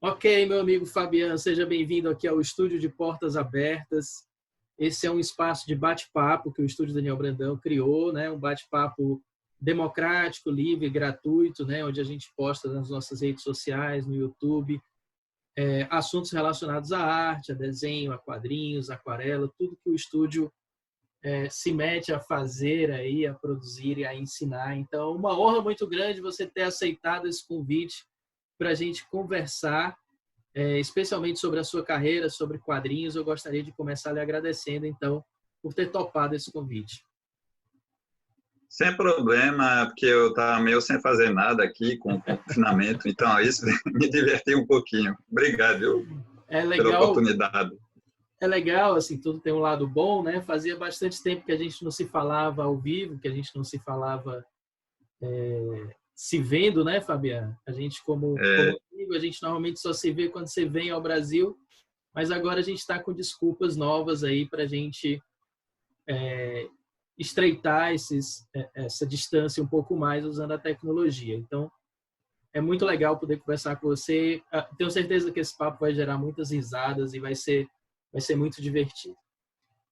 Ok, meu amigo Fabiano, seja bem-vindo aqui ao Estúdio de Portas Abertas. Esse é um espaço de bate-papo que o Estúdio Daniel Brandão criou, né? Um bate-papo democrático, livre, gratuito, né? Onde a gente posta nas nossas redes sociais, no YouTube, assuntos relacionados à arte, a desenho, a quadrinhos, aquarela, tudo que o estúdio se mete a fazer aí, a produzir e a ensinar. Então, uma honra muito grande você ter aceitado esse convite para a gente conversar, especialmente sobre a sua carreira, sobre quadrinhos. Eu gostaria de começar lhe agradecendo, então, por ter topado esse convite. Sem problema, porque eu estava meio sem fazer nada aqui com o confinamento, então isso me divertiu um pouquinho. Obrigado pela oportunidade. É legal, assim, tudo tem um lado bom, né? Fazia bastante tempo que a gente não se falava ao vivo, que a gente não se falava se vendo, né, Fabiano? A gente, como amigo, a gente normalmente só se vê quando você vem ao Brasil, mas agora a gente está com desculpas novas aí para a gente estreitar essa distância um pouco mais usando a tecnologia. Então, é muito legal poder conversar com você. Tenho certeza que esse papo vai gerar muitas risadas e vai ser muito divertido.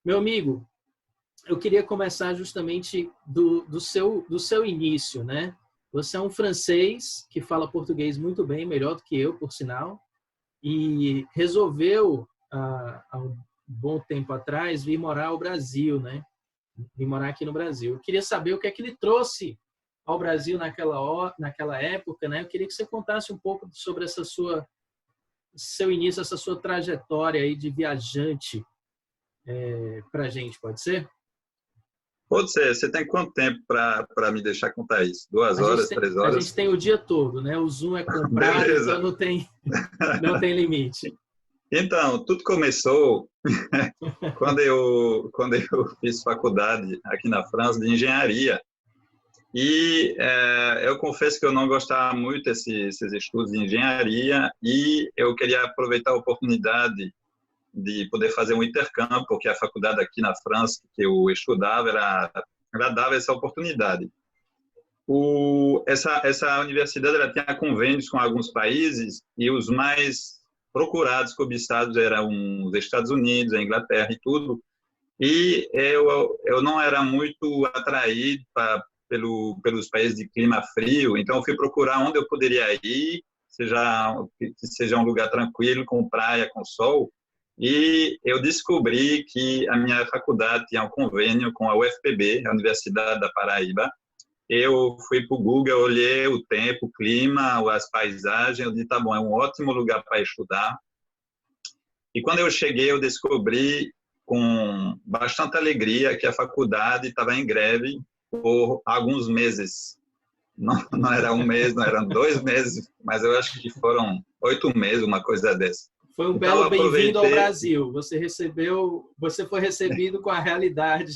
Meu amigo, eu queria começar justamente do seu início, né? Você é um francês que fala português muito bem, melhor do que eu, por sinal, e resolveu, há um bom tempo atrás, vir morar ao Brasil, né? Vir morar aqui no Brasil. Eu queria saber o que é que ele trouxe ao Brasil naquela época, né? Eu queria que você contasse um pouco sobre seu início, essa sua trajetória aí de viajante para a gente, pode ser? Pode ser. Você tem quanto tempo para me deixar contar isso? 2 horas, 3 horas? A gente tem o dia todo, né? O Zoom é comprado, então não tem limite. Então, tudo começou quando eu fiz faculdade aqui na França de engenharia. E eu confesso que eu não gostava muito desses estudos de engenharia e eu queria aproveitar a oportunidade de poder fazer um intercâmbio, porque a faculdade aqui na França que eu estudava ela dava essa oportunidade. Essa universidade ela tinha convênios com alguns países e os mais procurados, cobiçados eram os Estados Unidos, a Inglaterra e tudo. E eu não era muito atraído pelos países de clima frio, então eu fui procurar onde eu poderia ir, que seja um lugar tranquilo, com praia, com sol. E eu descobri que a minha faculdade tinha um convênio com a UFPB, a Universidade da Paraíba. Eu fui para o Google, olhei o tempo, o clima, as paisagens, eu disse, tá bom, é um ótimo lugar para estudar. E quando eu cheguei, eu descobri com bastante alegria que a faculdade estava em greve por alguns meses. Não era um mês, não eram 2 meses, mas eu acho que foram 8 meses, uma coisa dessa. Foi um belo bem-vindo ao Brasil. Você foi recebido com a realidade.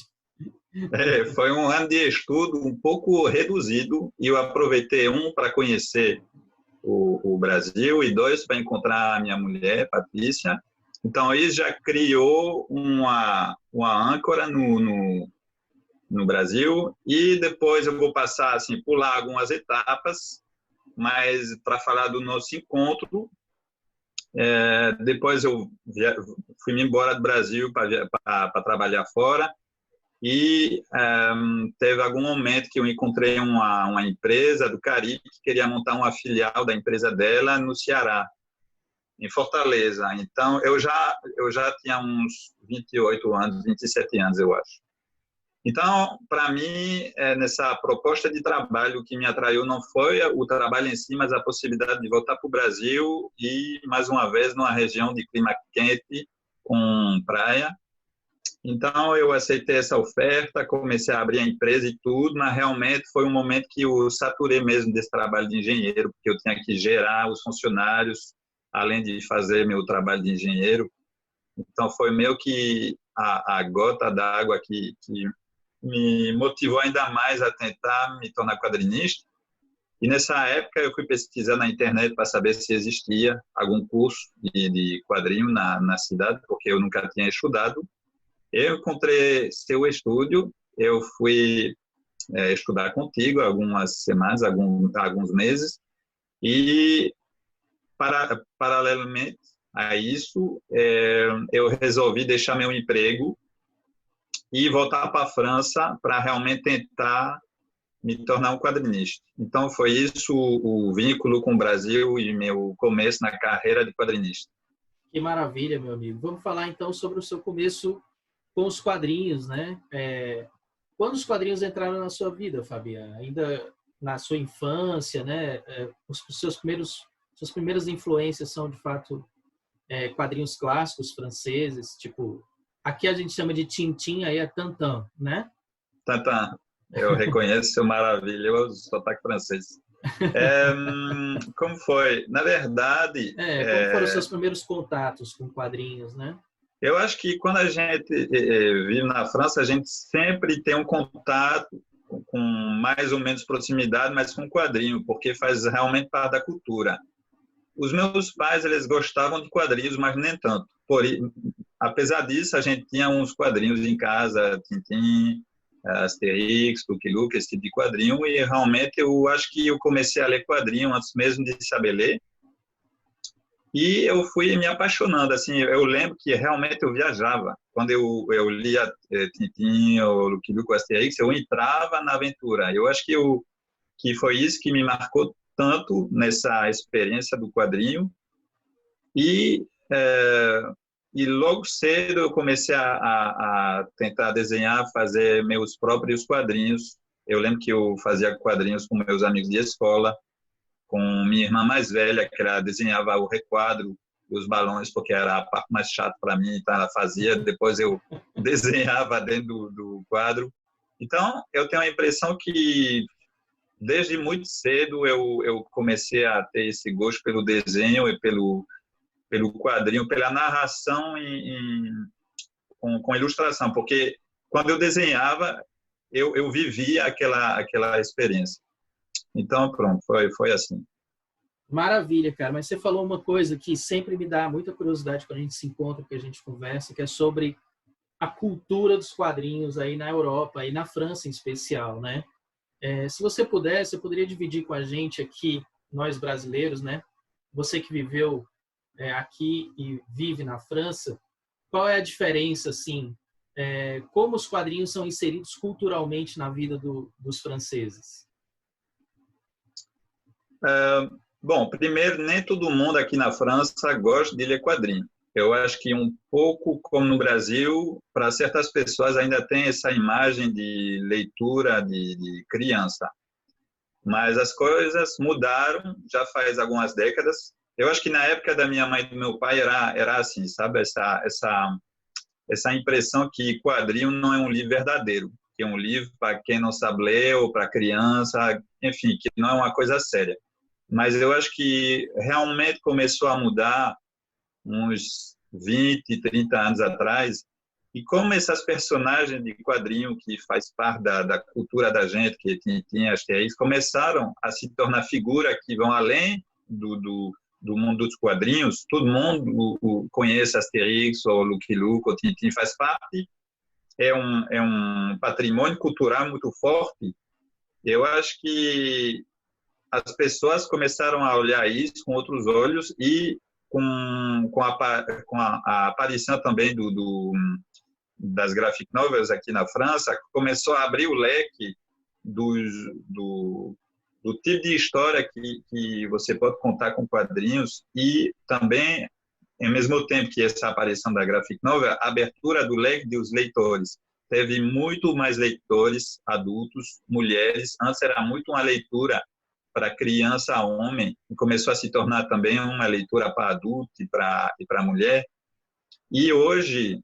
Foi um ano de estudo um pouco reduzido e eu aproveitei para conhecer o Brasil e 2 para encontrar a minha mulher, Patrícia. Então, isso já criou uma âncora no Brasil e depois eu vou passar, assim, pular algumas etapas, mas para falar do nosso encontro, depois eu fui embora do Brasil para trabalhar fora e teve algum momento que eu encontrei uma empresa do Caribe que queria montar uma filial da empresa dela no Ceará, em Fortaleza. Então, eu já tinha uns 28 anos, 27 anos, eu acho. Então, para mim, nessa proposta de trabalho, o que me atraiu não foi o trabalho em si, mas a possibilidade de voltar para o Brasil e, mais uma vez, numa região de clima quente, com praia. Então, eu aceitei essa oferta, comecei a abrir a empresa e tudo, mas realmente foi um momento que eu saturei mesmo desse trabalho de engenheiro, porque eu tinha que gerar os funcionários, além de fazer meu trabalho de engenheiro. Então, foi meio que a gota d'água que me motivou ainda mais a tentar me tornar quadrinista. E nessa época eu fui pesquisar na internet para saber se existia algum curso de quadrinho na cidade, porque eu nunca tinha estudado. Eu encontrei seu estúdio, eu fui estudar contigo algumas semanas, alguns meses, e paralelamente a isso, eu resolvi deixar meu emprego e voltar para a França para realmente tentar me tornar um quadrinista. Então, foi isso o vínculo com o Brasil e meu começo na carreira de quadrinista. Que maravilha, meu amigo. Vamos falar então sobre o seu começo com os quadrinhos, né? Quando os quadrinhos entraram na sua vida, Fabiana? Ainda na sua infância, né? Suas primeiras influências são, de fato, quadrinhos clássicos franceses, tipo, aqui a gente chama de Tintin, aí é Tintin, né? Tintin, eu reconheço seu maravilhoso sotaque francês. Como foi? Na verdade... Como foram os seus primeiros contatos com quadrinhos, né? Eu acho que quando a gente vive na França, a gente sempre tem um contato com mais ou menos proximidade, mas com quadrinho, porque faz realmente parte da cultura. Os meus pais, eles gostavam de quadrinhos, mas nem tanto. Apesar disso, a gente tinha uns quadrinhos em casa, Tintin, Asterix, Lucky Luke, esse tipo de quadrinho, e realmente eu acho que eu comecei a ler quadrinho antes mesmo de saber ler, e eu fui me apaixonando, assim, eu lembro que realmente eu viajava, quando eu lia Tintin, ou Lucky Luke, Asterix, eu entrava na aventura, eu acho que foi isso que me marcou tanto nessa experiência do quadrinho, e logo cedo eu comecei a tentar desenhar, fazer meus próprios quadrinhos. Eu lembro que eu fazia quadrinhos com meus amigos de escola, com minha irmã mais velha, que ela desenhava o requadro e os balões, porque era a parte mais chata para mim, então ela fazia, depois eu desenhava dentro do quadro. Então, eu tenho a impressão que desde muito cedo eu comecei a ter esse gosto pelo desenho e pelo quadrinho, pela narração com ilustração, porque quando eu desenhava, eu vivia aquela experiência. Então, pronto, foi assim. Maravilha, cara. Mas você falou uma coisa que sempre me dá muita curiosidade quando a gente se encontra, que a gente conversa, que é sobre a cultura dos quadrinhos aí na Europa e na França em especial, né? Se você puder, você poderia dividir com a gente aqui, nós brasileiros, né? Você que viveu aqui e vive na França, qual é a diferença, assim, como os quadrinhos são inseridos culturalmente na vida dos franceses? Bom, primeiro, nem todo mundo aqui na França gosta de ler quadrinho. Eu acho que um pouco como no Brasil, para certas pessoas ainda tem essa imagem de leitura de criança. Mas as coisas mudaram já faz algumas décadas. Eu acho que na época da minha mãe e do meu pai era assim, sabe? Essa impressão que quadrinho não é um livro verdadeiro, que é um livro para quem não sabe ler ou para criança, enfim, que não é uma coisa séria. Mas eu acho que realmente começou a mudar uns 20, 30 anos atrás, e como essas personagens de quadrinho que faz parte da cultura da gente, que tinha Asterix, começaram a se tornar figuras que vão além do mundo dos quadrinhos. Todo mundo conhece Asterix, ou Lucky Luke, ou Tintin, faz parte, é um patrimônio cultural muito forte. Eu acho que as pessoas começaram a olhar isso com outros olhos, e com a aparição também das graphic novels aqui na França, começou a abrir o leque do tipo de história que você pode contar com quadrinhos, e também, ao mesmo tempo que essa aparição da graphic novel, a abertura do leque dos leitores. Teve muito mais leitores adultos, mulheres. Antes era muito uma leitura para criança, homem, e começou a se tornar também uma leitura para adulto e para mulher. E hoje,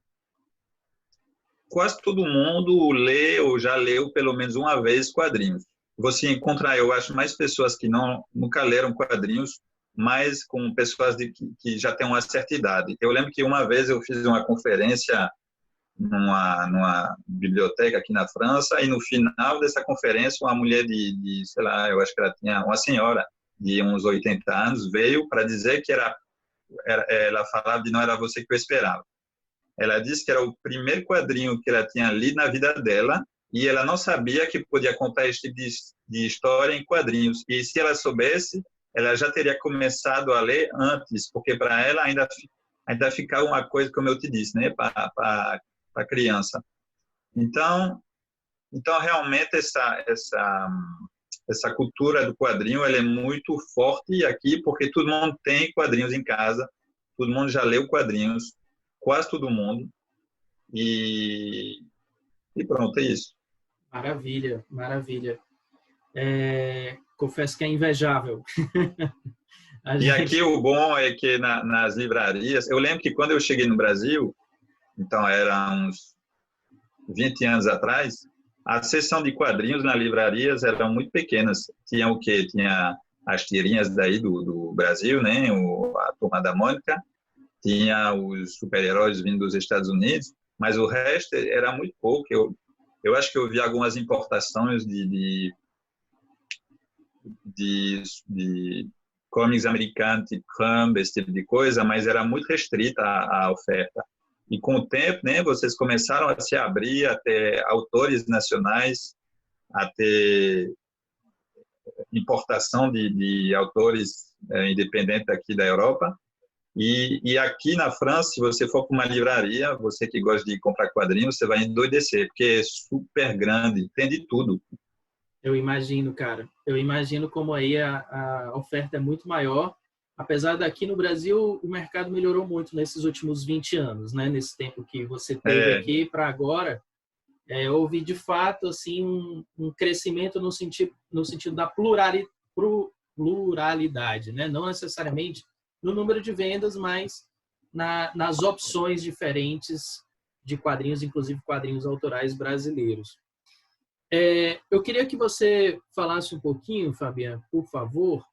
quase todo mundo lê ou já leu pelo menos uma vez quadrinhos. Você encontra, eu acho, mais pessoas que nunca leram quadrinhos, mas com pessoas que já têm uma certa idade. Eu lembro que uma vez eu fiz uma conferência numa biblioteca aqui na França, e no final dessa conferência, uma mulher sei lá, eu acho que ela tinha, uma senhora de uns 80 anos, veio para dizer que ela falava de Não Era Você Que Eu Esperava. Ela disse que era o primeiro quadrinho que ela tinha lido na vida dela, e ela não sabia que podia contar esse tipo de história em quadrinhos. E se ela soubesse, ela já teria começado a ler antes, porque para ela ainda ficava uma coisa, como eu te disse, né, para a criança. Então realmente essa cultura do quadrinho, ela é muito forte aqui, porque todo mundo tem quadrinhos em casa, todo mundo já leu quadrinhos, quase todo mundo, e pronto, é isso. Maravilha, maravilha. Confesso que é invejável. E aqui o bom é que nas livrarias, eu lembro que quando eu cheguei no Brasil, então era uns 20 anos atrás, a seção de quadrinhos nas livrarias eram muito pequenas. Tinha o quê? Tinha as tirinhas daí do Brasil, né? A Turma da Mônica, tinha os super-heróis vindo dos Estados Unidos, mas o resto era muito pouco. Eu acho que eu vi algumas importações de comics americanos, tipo Crumb, esse tipo de coisa, mas era muito restrita a oferta. E com o tempo, né, vocês começaram a se abrir a ter autores nacionais, a ter importação de autores independentes aqui da Europa. E aqui na França, se você for para uma livraria, você que gosta de comprar quadrinhos, você vai endoidecer, porque é super grande, tem de tudo. Eu imagino, cara. Eu imagino como aí a oferta é muito maior. Apesar daqui no Brasil, o mercado melhorou muito nesses últimos 20 anos, né? Nesse tempo que você teve aqui para agora, houve de fato assim um crescimento no sentido da pluralidade, né? Não necessariamente no número de vendas, mas nas opções diferentes de quadrinhos, inclusive quadrinhos autorais brasileiros. Eu queria que você falasse um pouquinho, Fabian, por favor,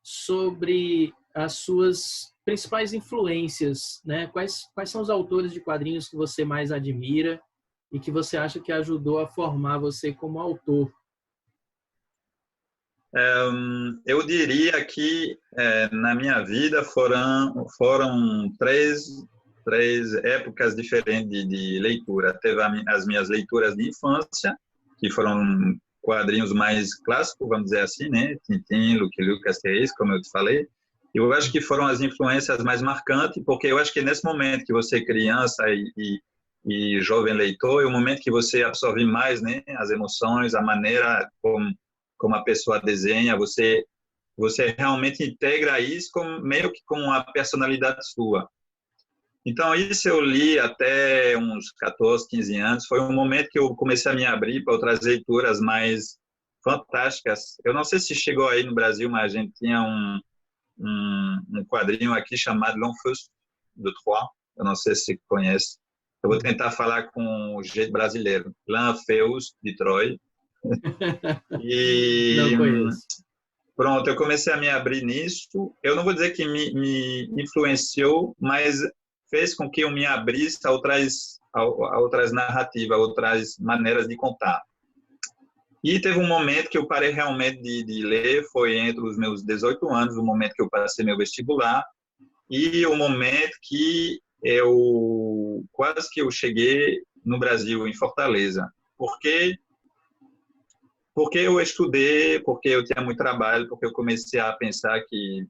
sobre as suas principais influências, né? Quais são os autores de quadrinhos que você mais admira e que você acha que ajudou a formar você como autor? Eu diria que na minha vida foram três épocas diferentes de leitura. Teve as minhas leituras de infância, que foram quadrinhos mais clássicos, vamos dizer assim, né? Tintin, Lucky Luke, Asterix, como eu te falei. Eu acho que foram as influências mais marcantes, porque eu acho que nesse momento que você é criança e jovem leitor, é o momento que você absorve mais, né? As emoções, a maneira como a pessoa desenha, você realmente integra isso meio que com a personalidade sua. Então, isso eu li até uns 14, 15 anos. Foi um momento que eu comecei a me abrir para outras leituras mais fantásticas. Eu não sei se chegou aí no Brasil, mas a gente tinha um quadrinho aqui chamado L'Enfant de Troyes. Eu não sei se conhece. Eu vou tentar falar com o jeito brasileiro. L'Enfant de Troyes. Não conheço. Pronto, eu comecei a me abrir nisso. Eu não vou dizer que me influenciou, mas fez com que eu me abrisse a outras narrativas, a outras maneiras de contar. E teve um momento que eu parei realmente de ler, foi entre os meus 18 anos, o momento que eu passei meu vestibular, e o momento que quase que eu cheguei no Brasil, em Fortaleza. Porque eu estudei, porque eu tinha muito trabalho, porque eu comecei a pensar que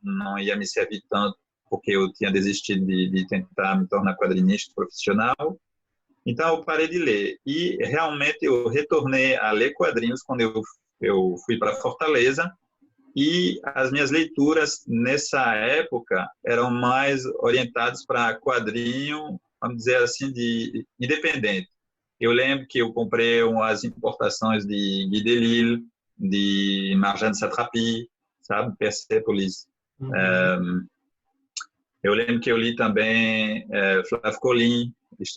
não ia me servir tanto, porque eu tinha desistido de tentar me tornar quadrinista profissional. Então, eu parei de ler. E, realmente, eu retornei a ler quadrinhos quando eu fui para Fortaleza. E as minhas leituras, nessa época, eram mais orientadas para quadrinho, vamos dizer assim, de independente. Eu lembro que eu comprei as importações de Guy Delisle, de Marjane Satrapi, sabe? Persepolis. Uhum. Eu lembro que eu li também Flávio Colim,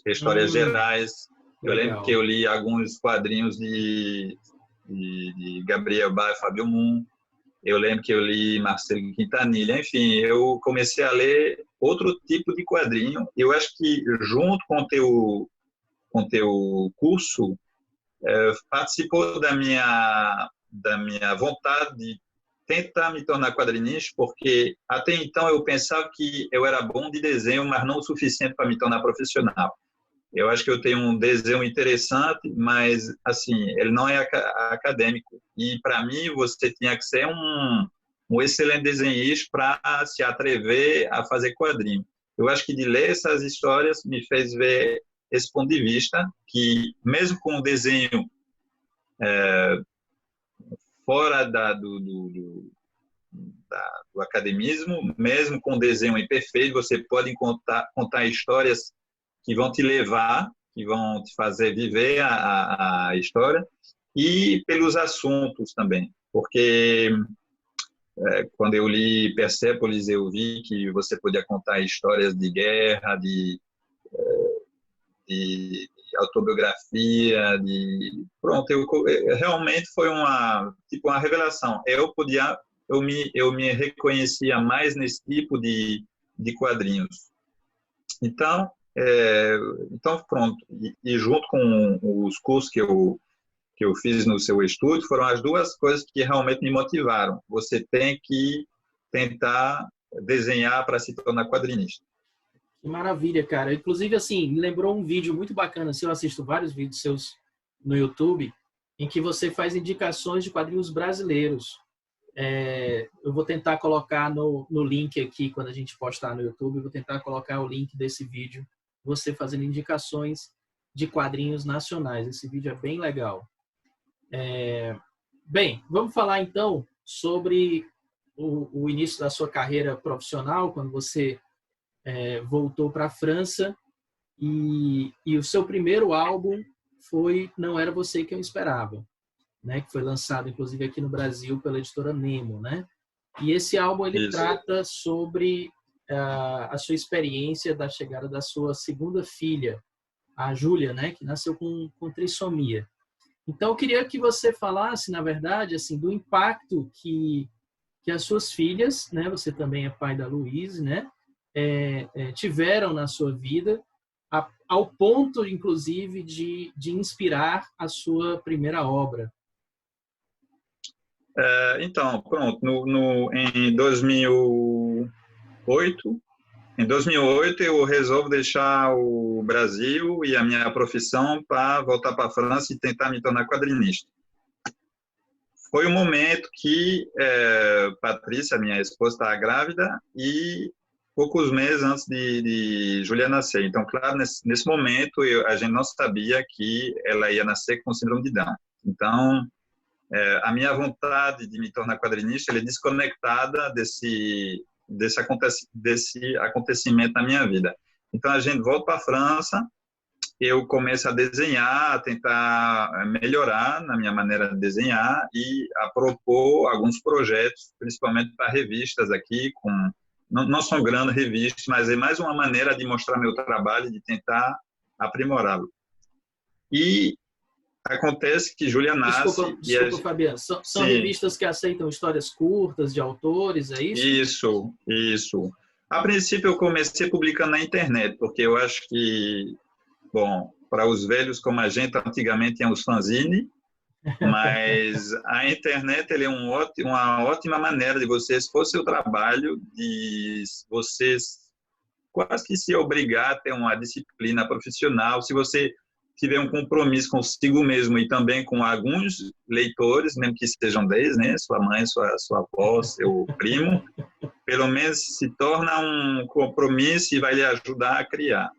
Histórias Gerais. Eu lembro que eu li alguns quadrinhos de Gabriel Ba e Fábio Moon. Eu lembro que eu li Marcelo Quintanilha. Enfim, eu comecei a ler outro tipo de quadrinho. Eu acho que, junto com o teu curso, participou da minha vontade de tentar me tornar quadrinista, porque até então eu pensava que eu era bom de desenho, mas não o suficiente para me tornar profissional. Eu acho que eu tenho um desenho interessante, mas, assim, ele não é acadêmico. E, para mim, você tinha que ser um excelente desenhista para se atrever a fazer quadrinho. Eu acho que de ler essas histórias me fez ver esse ponto de vista, que mesmo com o desenho fora do academismo, mesmo com o desenho imperfeito, você pode contar histórias que vão te levar, que vão te fazer viver a história, e pelos assuntos também, porque quando eu li Persépolis, eu vi que você podia contar histórias de guerra, de autobiografia, pronto, realmente foi uma revelação. Eu me reconhecia mais nesse tipo de quadrinhos. Então, então pronto. E junto com os cursos que eu fiz no seu estúdio, foram as duas coisas que realmente me motivaram. Você tem que tentar desenhar para se tornar quadrinista. Que maravilha, cara. Inclusive, assim, me lembrou um vídeo muito bacana. Assim, eu assisto vários vídeos seus no YouTube, em que você faz indicações de quadrinhos brasileiros. Eu vou tentar colocar no link aqui, quando a gente postar no YouTube, eu vou tentar colocar o link desse vídeo, você fazendo indicações de quadrinhos nacionais. Esse vídeo é bem legal. Bem, vamos falar então sobre o início da sua carreira profissional, quando você voltou para a França e o seu primeiro álbum foi Não Era Você Que Eu Esperava, né? Que foi lançado inclusive aqui no Brasil pela editora Nemo, né? E esse álbum ele trata sobre a sua experiência da chegada da sua segunda filha, a Júlia, né? Que nasceu com trissomia. Então eu queria que você falasse, na verdade, assim, do impacto que as suas filhas, né? Você também é pai da Luíse, né? Tiveram na sua vida, ao ponto, inclusive, de inspirar a sua primeira obra. Então, pronto, em 2008, eu resolvo deixar o Brasil e a minha profissão para voltar para a França e tentar me tornar quadrinista. Foi um momento que Patrícia, minha esposa, estava grávida e poucos meses antes de Júlia nascer. Então, claro, nesse momento, a gente não sabia que ela ia nascer com síndrome de Down. Então, a minha vontade de me tornar quadrinista é desconectada desse acontecimento na minha vida. Então, a gente volta para a França, eu começo a desenhar, a tentar melhorar na minha maneira de desenhar e a propor alguns projetos, principalmente para revistas aqui, não são grandes revistas, mas é mais uma maneira de mostrar meu trabalho, de tentar aprimorá-lo. E acontece que Júlia nasce... Desculpa, Fabiano. São revistas que aceitam histórias curtas de autores, é isso? Isso. A princípio, eu comecei publicando na internet, porque eu acho que, bom, para os velhos como a gente, antigamente tinha os fanzine, mas a internet ele é uma ótima maneira de você expor seu trabalho, de você quase que se obrigar a ter uma disciplina profissional. Se você tiver um compromisso consigo mesmo e também com alguns leitores, mesmo que sejam 10, né? Sua mãe, sua avó, seu primo, pelo menos se torna um compromisso e vai lhe ajudar a criar.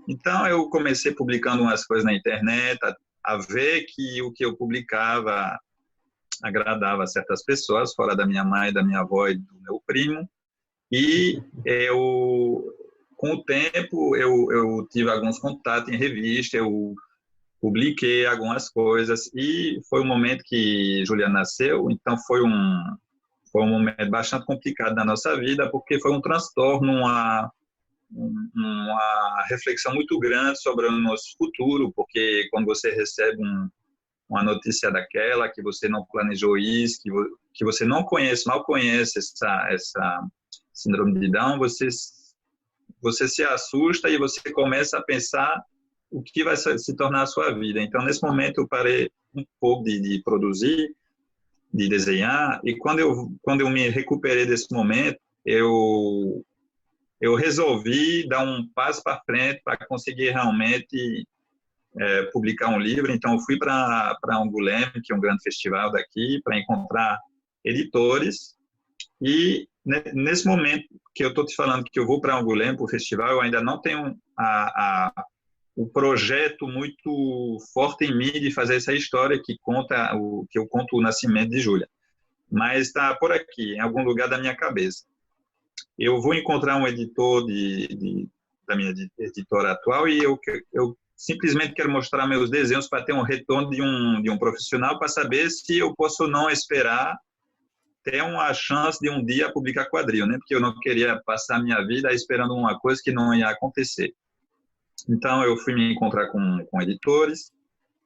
Então, eu comecei publicando umas coisas na internet, a ver que o que eu publicava agradava a certas pessoas, fora da minha mãe, da minha avó e do meu primo. E com o tempo, eu tive alguns contatos em revista, eu publiquei algumas coisas e foi um momento que Júlia nasceu, então foi um momento bastante complicado na nossa vida, porque foi um transtorno, uma reflexão muito grande sobre o nosso futuro, porque quando você recebe uma notícia daquela, que você não planejou isso, que você não conhece, mal conhece essa síndrome de Down, você se assusta e você começa a pensar o que vai se tornar a sua vida. Então, nesse momento, eu parei um pouco de produzir, de desenhar, e quando eu me recuperei desse momento, eu eu resolvi dar um passo para frente para conseguir realmente publicar um livro. Então, eu fui para Angoulême, que é um grande festival daqui, para encontrar editores. E nesse momento que eu estou te falando que eu vou para Angoulême, para o festival, eu ainda não tenho o projeto muito forte em mim de fazer essa história que eu conto o nascimento de Júlia. Mas está por aqui, em algum lugar da minha cabeça. Eu vou encontrar um editor da minha editora atual e eu simplesmente quero mostrar meus desenhos para ter um retorno de um profissional, para saber se eu posso ou não esperar ter uma chance de um dia publicar quadrinho, né? Porque eu não queria passar a minha vida esperando uma coisa que não ia acontecer. Então, eu fui me encontrar com editores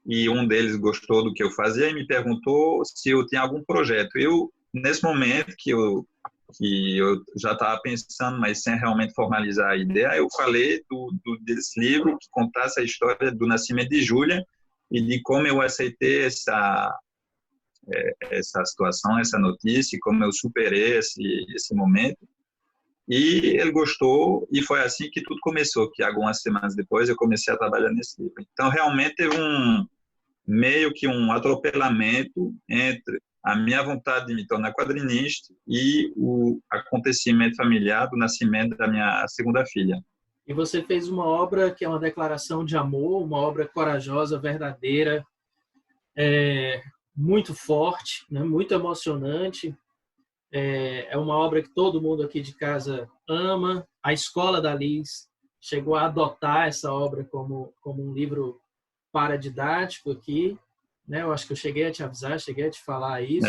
e um deles gostou do que eu fazia e me perguntou se eu tinha algum projeto. Nesse momento que eu já estava pensando, mas sem realmente formalizar a ideia, eu falei desse livro que contasse a história do nascimento de Júlia e de como eu aceitei essa situação, essa notícia, como eu superei esse momento. E ele gostou e foi assim que tudo começou, que algumas semanas depois eu comecei a trabalhar nesse livro. Então, realmente teve meio que um atropelamento entre a minha vontade de me tornar quadrinista e o acontecimento familiar do nascimento da minha segunda filha. E você fez uma obra que é uma declaração de amor, uma obra corajosa, verdadeira, muito forte, né? Muito emocionante. É uma obra que todo mundo aqui de casa ama. A Escola da Liz chegou a adotar essa obra como um livro paradidático aqui, né? Eu acho que eu cheguei a te avisar, cheguei a te falar isso.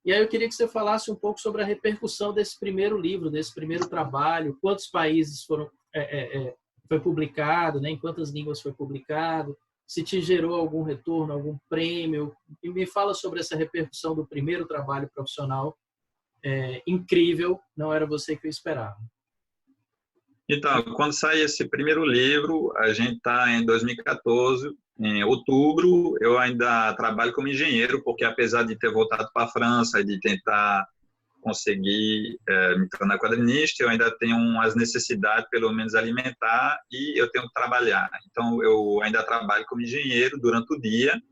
E aí eu queria que você falasse um pouco sobre a repercussão desse primeiro livro, desse primeiro trabalho, quantos países foi publicado, né? Em quantas línguas foi publicado, se te gerou algum retorno, algum prêmio. E me fala sobre essa repercussão do primeiro trabalho profissional. Incrível, não era você que eu esperava. Então, quando sai esse primeiro livro, a gente está em 2014, em outubro, eu ainda trabalho como engenheiro, porque apesar de ter voltado para a França e de tentar conseguir me tornar quadrinista, eu ainda tenho umas necessidades, pelo menos alimentar, e eu tenho que trabalhar. Então, eu ainda trabalho como engenheiro durante o dia,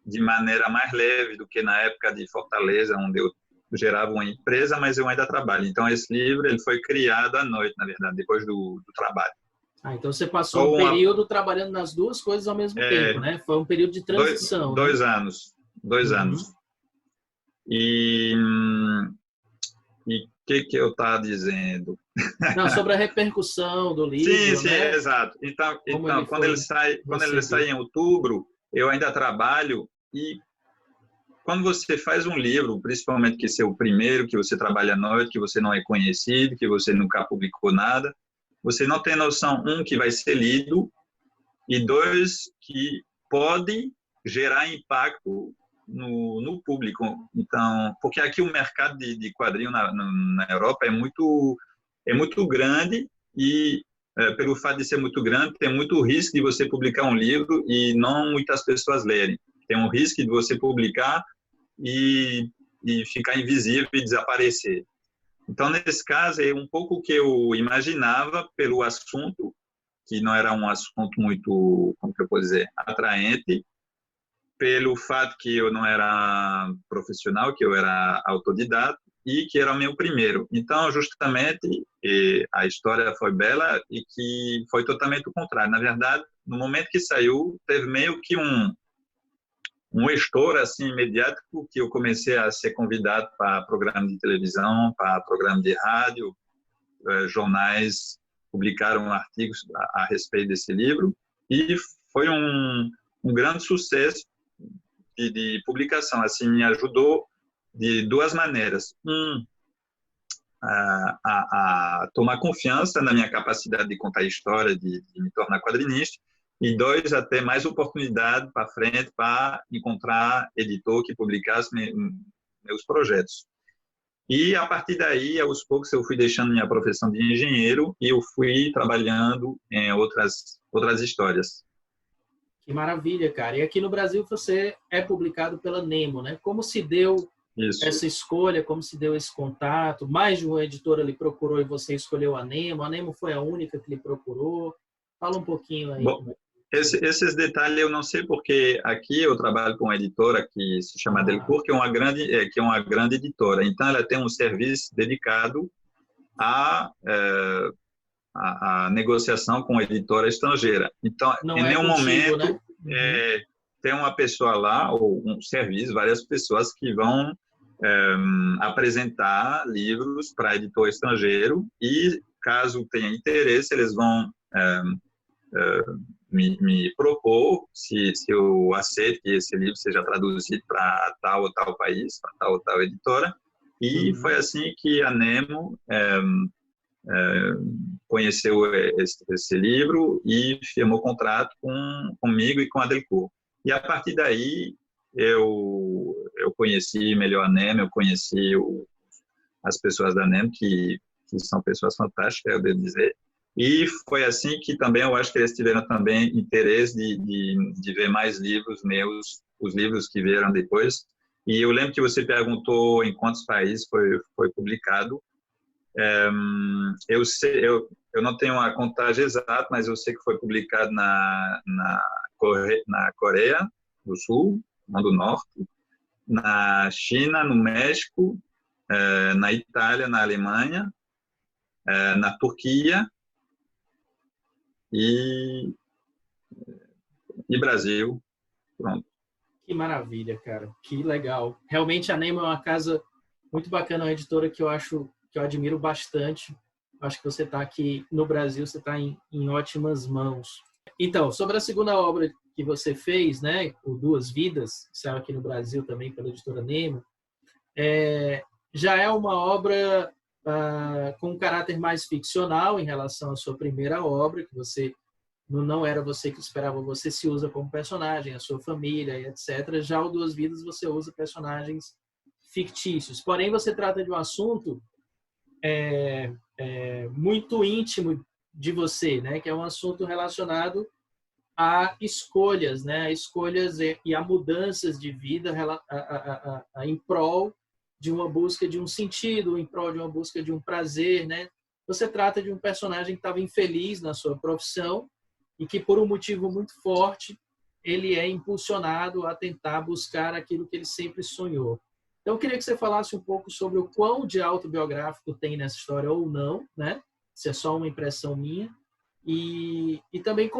de maneira mais leve do que na época de Fortaleza, onde eu gerava uma empresa, mas eu ainda trabalho. Então, esse livro ele foi criado à noite, na verdade, depois do trabalho. Então, você passou um período trabalhando nas duas coisas ao mesmo tempo, né? Foi um período de transição. Dois anos. E o que eu estava dizendo? Não, sobre a repercussão do livro, sim, né? Exato. Então quando ele sai em outubro, eu ainda trabalho e quando você faz um livro, principalmente que é o primeiro, que você trabalha à noite, que você não é conhecido, que você nunca publicou nada, você não tem noção, que vai ser lido, e dois, que pode gerar impacto no público. Então, porque aqui o mercado de quadrinho na Europa é muito grande e pelo fato de ser muito grande, tem muito risco de você publicar um livro e não muitas pessoas lerem. Tem um risco de você publicar e ficar invisível e desaparecer. Então, nesse caso, é um pouco o que eu imaginava pelo assunto, que não era um assunto muito, como que eu posso dizer, atraente, pelo fato que eu não era profissional, que eu era autodidata e que era o meu primeiro. Então, justamente, a história foi bela e que foi totalmente o contrário. Na verdade, no momento que saiu, teve meio que um estouro assim imediato, que eu comecei a ser convidado para programas de televisão, para programas de rádio, jornais publicaram artigos a respeito desse livro e foi um grande sucesso de publicação. Assim, me ajudou de duas maneiras. A tomar confiança na minha capacidade de contar história, de me tornar quadrinista, e dois, a ter mais oportunidade para frente para encontrar editor que publicasse meus projetos. E a partir daí, aos poucos, eu fui deixando minha profissão de engenheiro e eu fui trabalhando em outras histórias. Que maravilha, cara. E aqui no Brasil você é publicado pela Nemo, né? Como se deu Isso. essa escolha, como se deu esse contato? Mais de uma editora lhe procurou e você escolheu a Nemo? A Nemo foi a única que lhe procurou? Fala um pouquinho aí. Bom, esses detalhes eu não sei porque aqui eu trabalho com uma editora que se chama Delcourt, que é uma grande editora. Então ela tem um serviço dedicado a negociação com a editora estrangeira. Então, Não em é nenhum contigo, momento né? tem uma pessoa lá, ou um serviço, várias pessoas que vão apresentar livros para editor estrangeiro e, caso tenha interesse, eles vão me propor se eu aceito que esse livro seja traduzido para tal ou tal país, para tal ou tal editora. E foi assim que a Nemo conheceu esse livro e firmou contrato comigo e com a Delcourt. E a partir daí eu conheci melhor a Nemo, eu conheci as pessoas da Nemo, que são pessoas fantásticas, eu devo dizer. E foi assim que também eu acho que eles tiveram também interesse de ver mais livros meus, os livros que vieram depois. E eu lembro que você perguntou em quantos países foi publicado. Eu não tenho a contagem exata, mas eu sei que foi publicado na Coreia do Sul, não do Norte, na China, no México, na Itália, na Alemanha, na Turquia e Brasil. Pronto. Que maravilha, cara. Que legal. Realmente a Nemo é uma casa muito bacana, uma editora que eu admiro bastante. Acho que você está aqui no Brasil, você está em ótimas mãos. Então, sobre a segunda obra que você fez, né, o Duas Vidas, que saiu aqui no Brasil também pela editora Nemo, já é uma obra com um caráter mais ficcional em relação à sua primeira obra, que você não era você que esperava, você se usa como personagem, a sua família, etc. Já o Duas Vidas você usa personagens fictícios. Porém, você trata de um assunto muito íntimo de você, né? Que é um assunto relacionado a escolhas, né? A escolhas e a mudanças de vida em prol de uma busca de um sentido, em prol de uma busca de um prazer, né? Você trata de um personagem que estava infeliz na sua profissão e que, por um motivo muito forte, ele é impulsionado a tentar buscar aquilo que ele sempre sonhou. Então, eu queria que você falasse um pouco sobre o quão de autobiográfico tem nessa história ou não, né? Se é só uma impressão minha. E também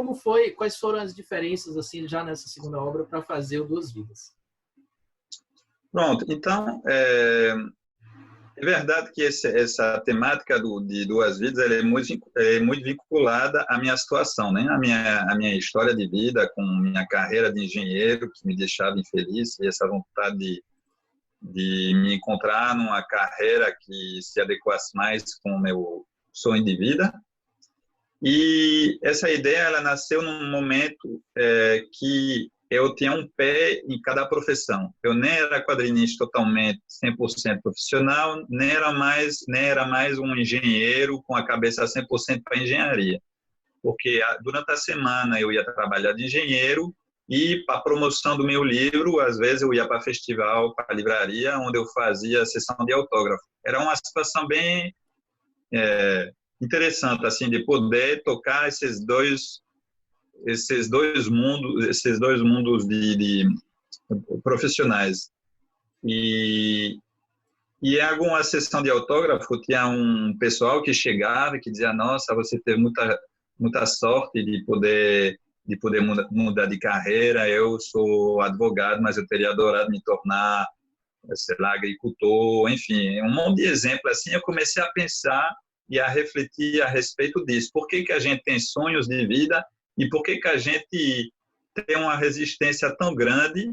quais foram as diferenças, assim, já nessa segunda obra, para fazer o Duas Vidas. Pronto, então, é verdade que essa temática de Duas Vidas ela é muito vinculada à minha situação, né? A minha história de vida, com minha carreira de engenheiro, que me deixava infeliz, e essa vontade de me encontrar numa carreira que se adequasse mais com o meu sonho de vida. E essa ideia ela nasceu num momento que eu tinha um pé em cada profissão. Eu nem era quadrinista totalmente 100% profissional, nem era mais um engenheiro com a cabeça 100% para engenharia. Porque durante a semana eu ia trabalhar de engenheiro e para a promoção do meu livro, às vezes eu ia para festival, para livraria, onde eu fazia sessão de autógrafo. Era uma situação bem interessante, assim, de poder tocar esses dois mundos de profissionais. E em alguma sessão de autógrafo tinha um pessoal que chegava e que dizia: nossa, você teve muita sorte de poder mudar de carreira. Eu sou advogado, mas eu teria adorado me tornar, sei lá, agricultor. Enfim, um monte de exemplo assim. Eu comecei a pensar e a refletir a respeito disso. Por que a gente tem sonhos de vida e por que a gente tem uma resistência tão grande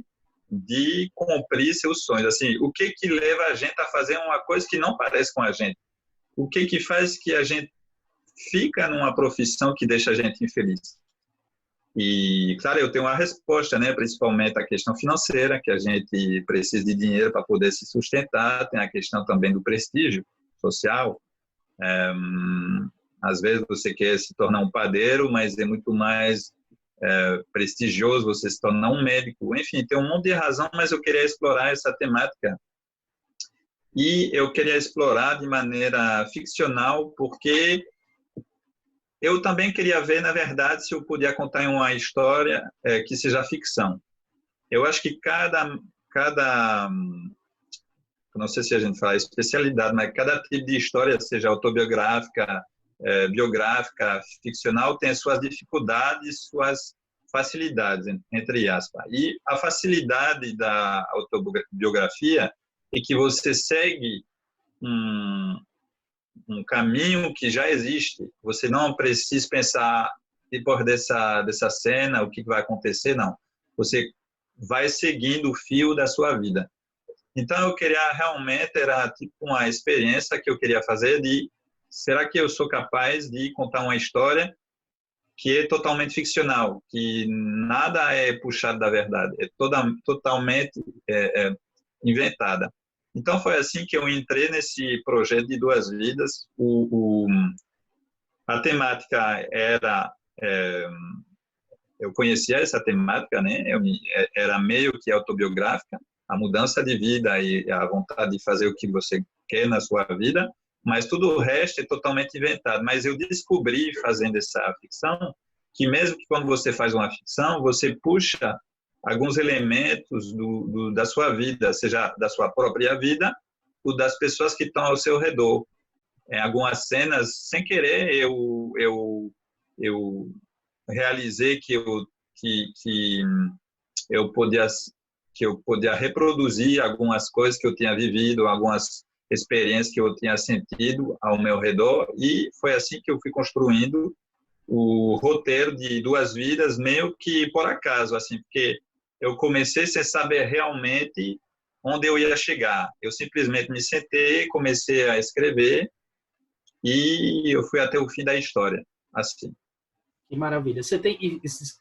de cumprir seus sonhos? Assim, o que leva a gente a fazer uma coisa que não parece com a gente? O que faz que a gente fica numa profissão que deixa a gente infeliz? E, claro, eu tenho uma resposta, né? Principalmente a questão financeira, que a gente precisa de dinheiro para poder se sustentar. Tem a questão também do prestígio social. Às vezes você quer se tornar um padeiro, mas é muito mais prestigioso você se tornar um médico. Enfim, tem um monte de razão, mas eu queria explorar essa temática e eu queria explorar de maneira ficcional, porque eu também queria ver, na verdade, se eu podia contar uma história que seja ficção. Eu acho que cada, não sei se a gente fala especialidade, mas cada tipo de história, seja autobiográfica, biográfica, ficcional, tem as suas dificuldades, suas facilidades, entre aspas. E a facilidade da autobiografia é que você segue um caminho que já existe. Você não precisa pensar depois dessa cena o que vai acontecer, não. Você vai seguindo o fio da sua vida. Então eu queria realmente, era tipo uma experiência que eu queria fazer de será que eu sou capaz de contar uma história que é totalmente ficcional, que nada é puxado da verdade, é totalmente inventada. Então foi assim que eu entrei nesse projeto de Duas Vidas. A temática era eu conhecia essa temática, né? Era meio que autobiográfica, a mudança de vida e a vontade de fazer o que você quer na sua vida, mas tudo o resto é totalmente inventado. Mas eu descobri, fazendo essa ficção, que mesmo que quando você faz uma ficção, você puxa alguns elementos da sua vida, seja da sua própria vida ou das pessoas que estão ao seu redor. Em algumas cenas, sem querer, eu realizei que eu podia reproduzir algumas coisas que eu tinha vivido, algumas experiências que eu tinha sentido ao meu redor, e foi assim que eu fui construindo o roteiro de Duas Vidas, meio que por acaso, assim, porque eu comecei sem saber realmente onde eu ia chegar. Eu simplesmente me sentei, comecei a escrever e eu fui até o fim da história, assim. Que maravilha.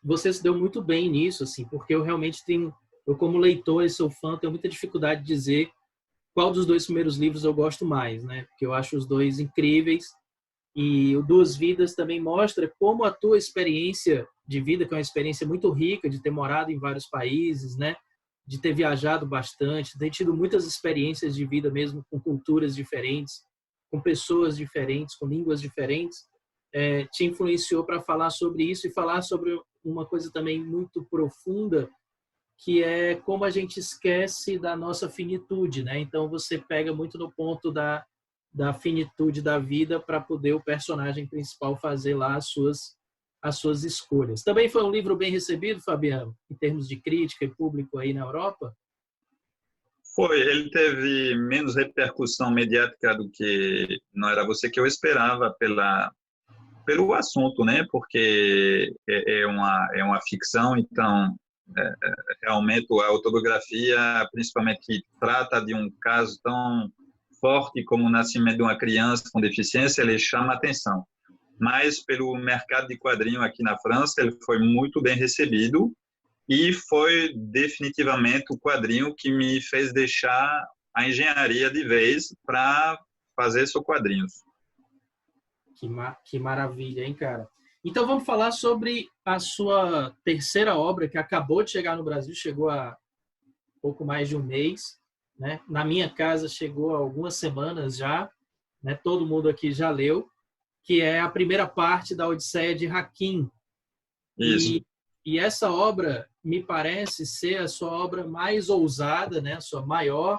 Você se deu muito bem nisso, assim, porque eu realmente eu como leitor e sou fã, tenho muita dificuldade de dizer qual dos dois primeiros livros eu gosto mais, né? Porque eu acho os dois incríveis. E o Duas Vidas também mostra como a tua experiência de vida, que é uma experiência muito rica, de ter morado em vários países, né? De ter viajado bastante, de ter tido muitas experiências de vida mesmo com culturas diferentes, com pessoas diferentes, com línguas diferentes, te influenciou para falar sobre isso e falar sobre uma coisa também muito profunda, que é como a gente esquece da nossa finitude, né? Então você pega muito no ponto da finitude da vida para poder o personagem principal fazer lá as suas escolhas. Também foi um livro bem recebido, Fabiano, em termos de crítica e público aí na Europa? Foi, ele teve menos repercussão mediática do que Não Era Você que eu esperava pelo assunto, né? Porque é uma ficção, então realmente a autobiografia, principalmente que trata de um caso tão forte como o nascimento de uma criança com deficiência, ele chama atenção. Mas pelo mercado de quadrinho aqui na França, ele foi muito bem recebido e foi definitivamente o quadrinho que me fez deixar a engenharia de vez para fazer seus quadrinhos. Que maravilha, hein, cara? Então vamos falar sobre a sua terceira obra, que acabou de chegar no Brasil, chegou há pouco mais de um mês, né? Na minha casa chegou há algumas semanas já, né? Todo mundo aqui já leu, que é a primeira parte da Odisseia de Hakim. Isso. E essa obra me parece ser a sua obra mais ousada, né? A sua maior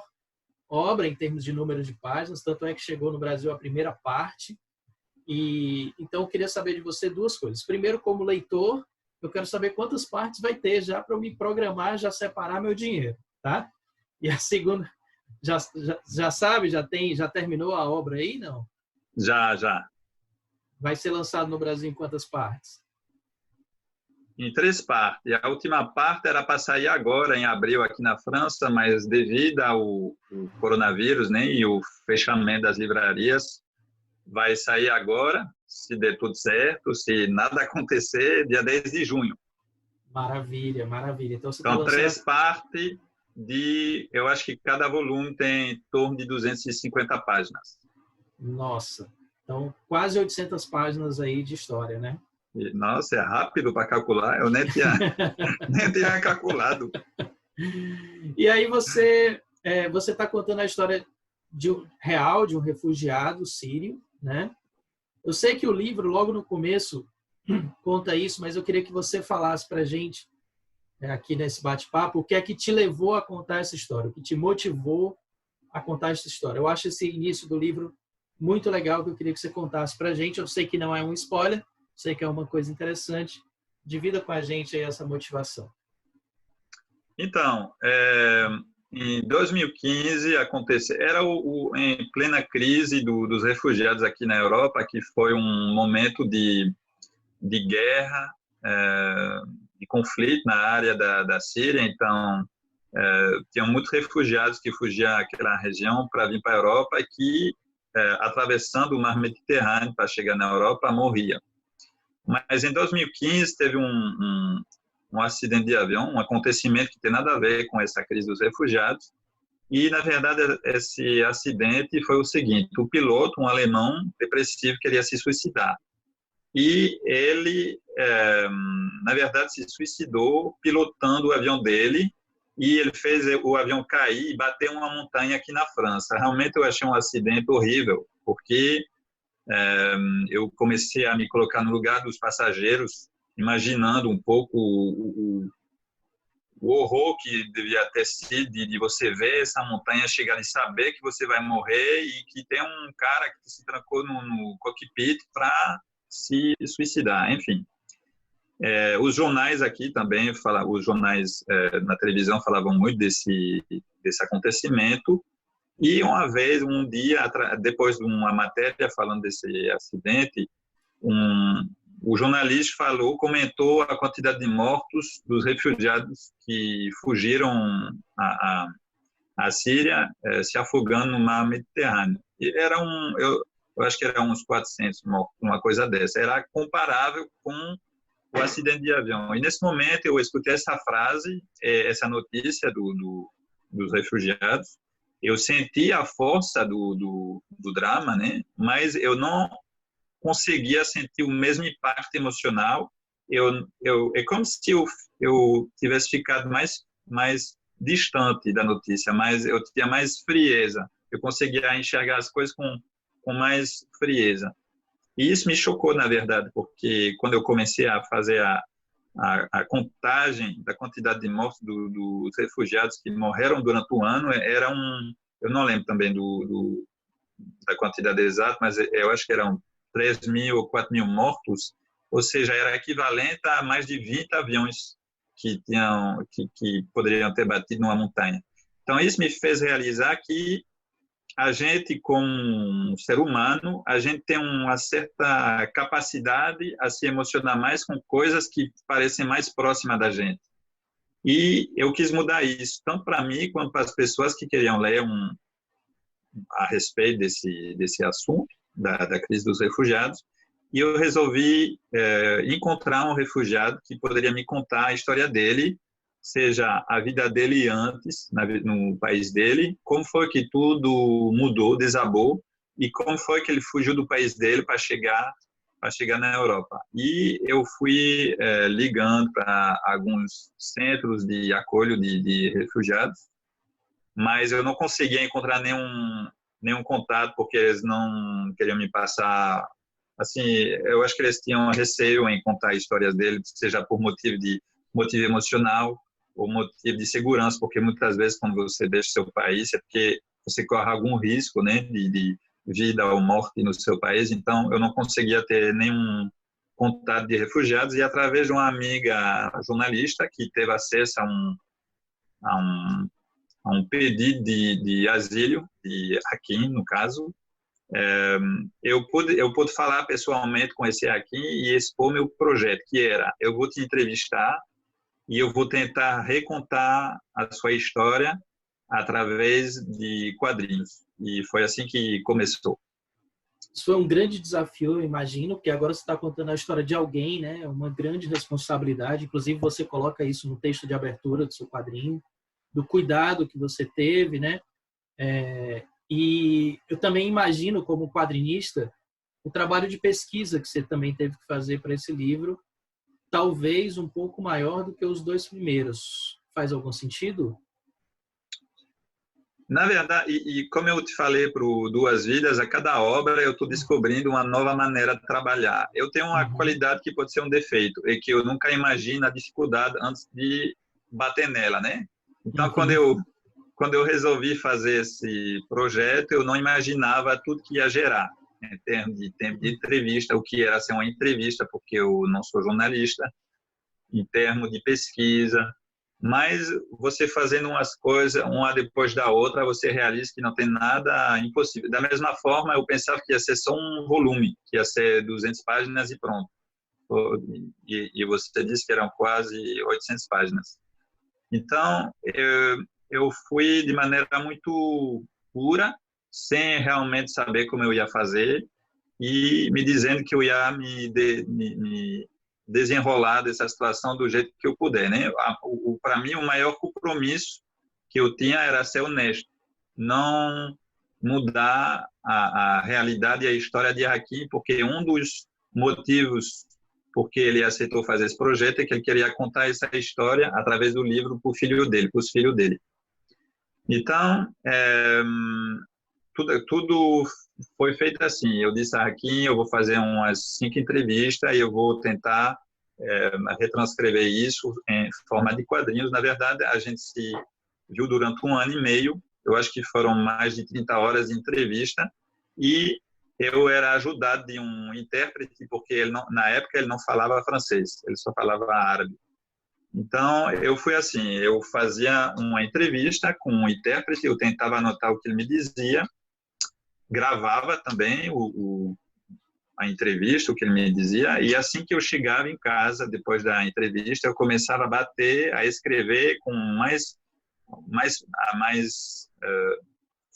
obra em termos de número de páginas, tanto é que chegou no Brasil a primeira parte. E então eu queria saber de você duas coisas. Primeiro, como leitor, eu quero saber quantas partes vai ter já para eu me programar, já separar meu dinheiro, tá? E a segunda, já sabe, já terminou a obra aí, não? Já. Vai ser lançado no Brasil em quantas partes? Em 3 partes. A última parte era para sair agora, em abril, aqui na França, mas devido ao coronavírus, né, e o fechamento das livrarias, vai sair agora, se der tudo certo, se nada acontecer, dia 10 de junho. Maravilha, maravilha. Então, você Então 3 partes eu acho que cada volume tem em torno de 250 páginas. Nossa, então quase 800 páginas aí de história, né? Nossa, é rápido para calcular, eu nem tinha calculado. E aí você está contando a história real de um refugiado sírio, né? Eu sei que o livro, logo no começo, conta isso, mas eu queria que você falasse para a gente, aqui nesse bate-papo, o que é que te levou a contar essa história, o que te motivou a contar essa história. Eu acho esse início do livro muito legal, que eu queria que você contasse para a gente. Eu sei que não é um spoiler, sei que é uma coisa interessante. Divida com a gente aí essa motivação. Então, em 2015 aconteceu, era em plena crise dos refugiados aqui na Europa, que foi um momento de guerra, de conflito na área da Síria. Então, tinham muitos refugiados que fugiam daquela região para vir para a Europa e que, atravessando o mar Mediterrâneo para chegar na Europa, morriam. Mas em 2015 teve um acidente de avião, um acontecimento que tem nada a ver com essa crise dos refugiados. E, na verdade, esse acidente foi o seguinte: o piloto, um alemão depressivo, queria se suicidar. E ele, na verdade, se suicidou pilotando o avião dele, e ele fez o avião cair e bater uma montanha aqui na França. Realmente eu achei um acidente horrível, porque eu comecei a me colocar no lugar dos passageiros, imaginando um pouco o horror que devia ter sido de você ver essa montanha chegar e saber que você vai morrer e que tem um cara que se trancou no cockpit para se suicidar. Enfim, os jornais aqui também, os jornais na televisão falavam muito desse acontecimento. E uma vez, um dia, depois de uma matéria falando desse acidente, o jornalista comentou a quantidade de mortos dos refugiados que fugiram à Síria, se afogando no mar Mediterrâneo. E eu acho que era uns 400 mortos, uma coisa dessa. Era comparável com o acidente de avião. E nesse momento eu escutei essa frase, essa notícia dos refugiados. Eu senti a força do drama, né? Mas eu não conseguia sentir o mesmo impacto emocional. É como se eu tivesse ficado mais distante da notícia, mas eu tinha mais frieza. Eu conseguia enxergar as coisas com mais frieza. E isso me chocou, na verdade, porque quando eu comecei a fazer a contagem da quantidade de mortes dos refugiados que morreram durante o ano, eu não lembro também da quantidade exata, mas eu acho que eram 3.000 ou 4.000 mortos, ou seja, era equivalente a mais de 20 aviões que poderiam ter batido numa montanha. Então, isso me fez realizar que a gente, como um ser humano, a gente tem uma certa capacidade a se emocionar mais com coisas que parecem mais próximas da gente. E eu quis mudar isso, tanto para mim quanto para as pessoas que queriam ler a respeito desse assunto, da crise dos refugiados. E eu resolvi encontrar um refugiado que poderia me contar a história dele, seja a vida dele antes, no país dele, como foi que tudo mudou, desabou, e como foi que ele fugiu do país dele para chegar na Europa. E eu fui ligando para alguns centros de acolho de refugiados, mas eu não conseguia encontrar nenhum contato, porque eles não queriam me passar. Assim, eu acho que eles tinham receio em contar histórias dele, seja por motivo emocional ou motivo de segurança, porque muitas vezes quando você deixa seu país é porque você corre algum risco, né, de vida ou morte no seu país. Então eu não conseguia ter nenhum contato de refugiados, e através de uma amiga jornalista que teve acesso a um pedido de asilo, aqui no caso, eu pude falar pessoalmente com esse aqui e expor meu projeto, que era: eu vou te entrevistar e eu vou tentar recontar a sua história através de quadrinhos. E foi assim que começou. Isso foi um grande desafio, eu imagino, porque agora você está contando a história de alguém, né? Uma grande responsabilidade. Inclusive, você coloca isso no texto de abertura do seu quadrinho, do cuidado que você teve, né? E eu também imagino, como quadrinista, o trabalho de pesquisa que você também teve que fazer para esse livro, talvez um pouco maior do que os dois primeiros. Faz algum sentido? Na verdade, como eu te falei para o Duas Vidas, a cada obra eu estou descobrindo uma nova maneira de trabalhar. Eu tenho uma qualidade que pode ser um defeito, e que eu nunca imagino a dificuldade antes de bater nela, né? Então, quando eu resolvi fazer esse projeto, eu não imaginava tudo que ia gerar, em termos de tempo de entrevista, o que era ser uma entrevista, porque eu não sou jornalista, em termos de pesquisa. Mas você fazendo umas coisas, uma depois da outra, você realiza que não tem nada impossível. Da mesma forma, eu pensava que ia ser só um volume, que ia ser 200 páginas e pronto. E você disse que eram quase 800 páginas. Então, eu fui de maneira muito pura, sem realmente saber como eu ia fazer, e me dizendo que eu ia me desenrolar dessa situação do jeito que eu puder, né? Para mim, o maior compromisso que eu tinha era ser honesto, não mudar a realidade e a história de Hakim, porque um dos motivos porque ele aceitou fazer esse projeto é que ele queria contar essa história através do livro para o filho dele, para os filhos dele. Então, tudo foi feito assim. Eu disse a Hakim, eu vou fazer umas 5 entrevistas e eu vou tentar retranscrever isso em forma de quadrinhos. Na verdade, a gente se viu durante 1 ano e meio, eu acho que foram mais de 30 horas de entrevista, e eu era ajudado de um intérprete, porque ele não, na época ele não falava francês, ele só falava árabe. Então, eu fui assim, eu fazia uma entrevista com um intérprete, eu tentava anotar o que ele me dizia, gravava também a entrevista, o que ele me dizia, e assim que eu chegava em casa, depois da entrevista, eu começava a bater, a escrever com a mais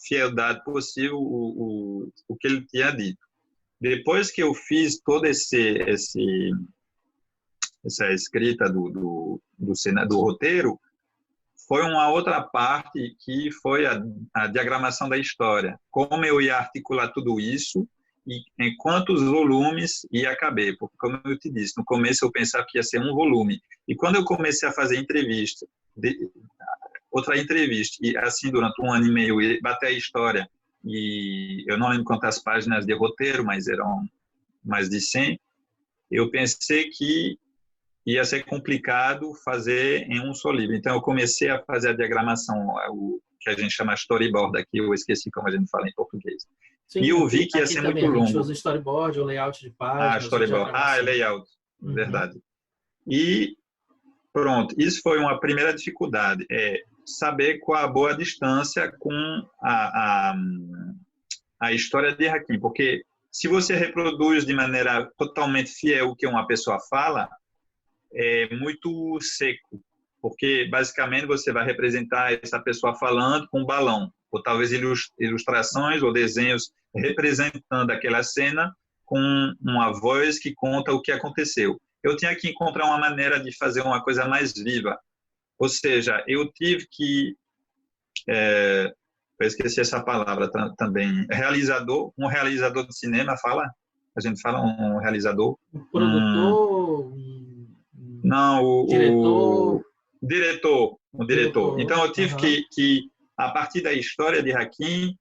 fieldade possível o que ele tinha dito. Depois que eu fiz toda essa escrita do roteiro, foi uma outra parte que foi a diagramação da história. Como eu ia articular tudo isso e em quantos volumes ia caber. Porque, como eu te disse, no começo eu pensava que ia ser um volume. E quando eu comecei a fazer outra entrevista, e assim durante 1 ano e meio, e bater a história, e eu não lembro quantas páginas de roteiro, mas eram mais de 100, eu pensei que ia ser complicado fazer em um só livro. Então, eu comecei a fazer a diagramação, o que a gente chama storyboard aqui, eu esqueci como a gente fala em português. Sim, e eu vi que ia ser muito longo. A gente usa storyboard, o layout de páginas. Storyboard. É layout, verdade. E pronto, isso foi uma primeira dificuldade, saber qual a boa distância com a história de Hakim, porque se você reproduz de maneira totalmente fiel o que uma pessoa fala, é muito seco, porque basicamente você vai representar essa pessoa falando com um balão, ou talvez ilustrações ou desenhos representando aquela cena com uma voz que conta o que aconteceu. Eu tinha que encontrar uma maneira de fazer uma coisa mais viva, ou seja, eu tive que eu esqueci essa palavra também, um realizador de cinema a gente fala um realizador, um produtor, não, diretor. O diretor. Então, eu tive que, a partir da história de Hakim,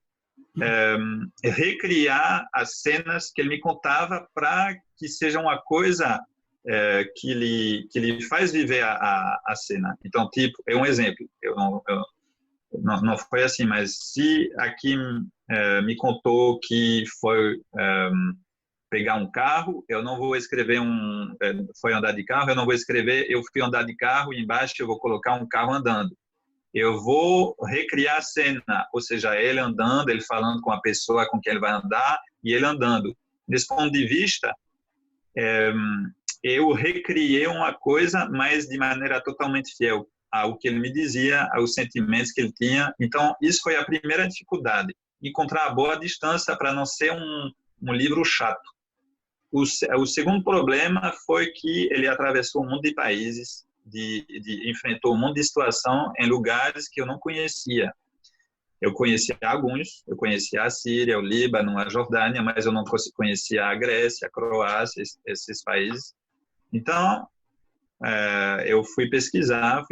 recriar as cenas que ele me contava para que seja uma coisa que lhe faz viver a cena. Então, tipo, é um exemplo. Não foi assim, mas se Hakim me contou que foi pegar um carro, eu não vou escrever foi andar de carro, eu não vou escrever eu fui andar de carro e embaixo eu vou colocar um carro andando. Eu vou recriar a cena, ou seja, ele andando, ele falando com a pessoa com quem ele vai andar e ele andando. Desse ponto de vista, eu recriei uma coisa, mas de maneira totalmente fiel ao que ele me dizia, aos sentimentos que ele tinha. Então, isso foi a primeira dificuldade, encontrar a boa distância para não ser um livro chato. O segundo problema foi que ele atravessou um monte de países, enfrentou um monte de situação em lugares que eu não conhecia. Eu conhecia alguns, eu conhecia a Síria, o Líbano, a Jordânia, mas eu não conhecia a Grécia, a Croácia, esses países. Então, eu fui pesquisar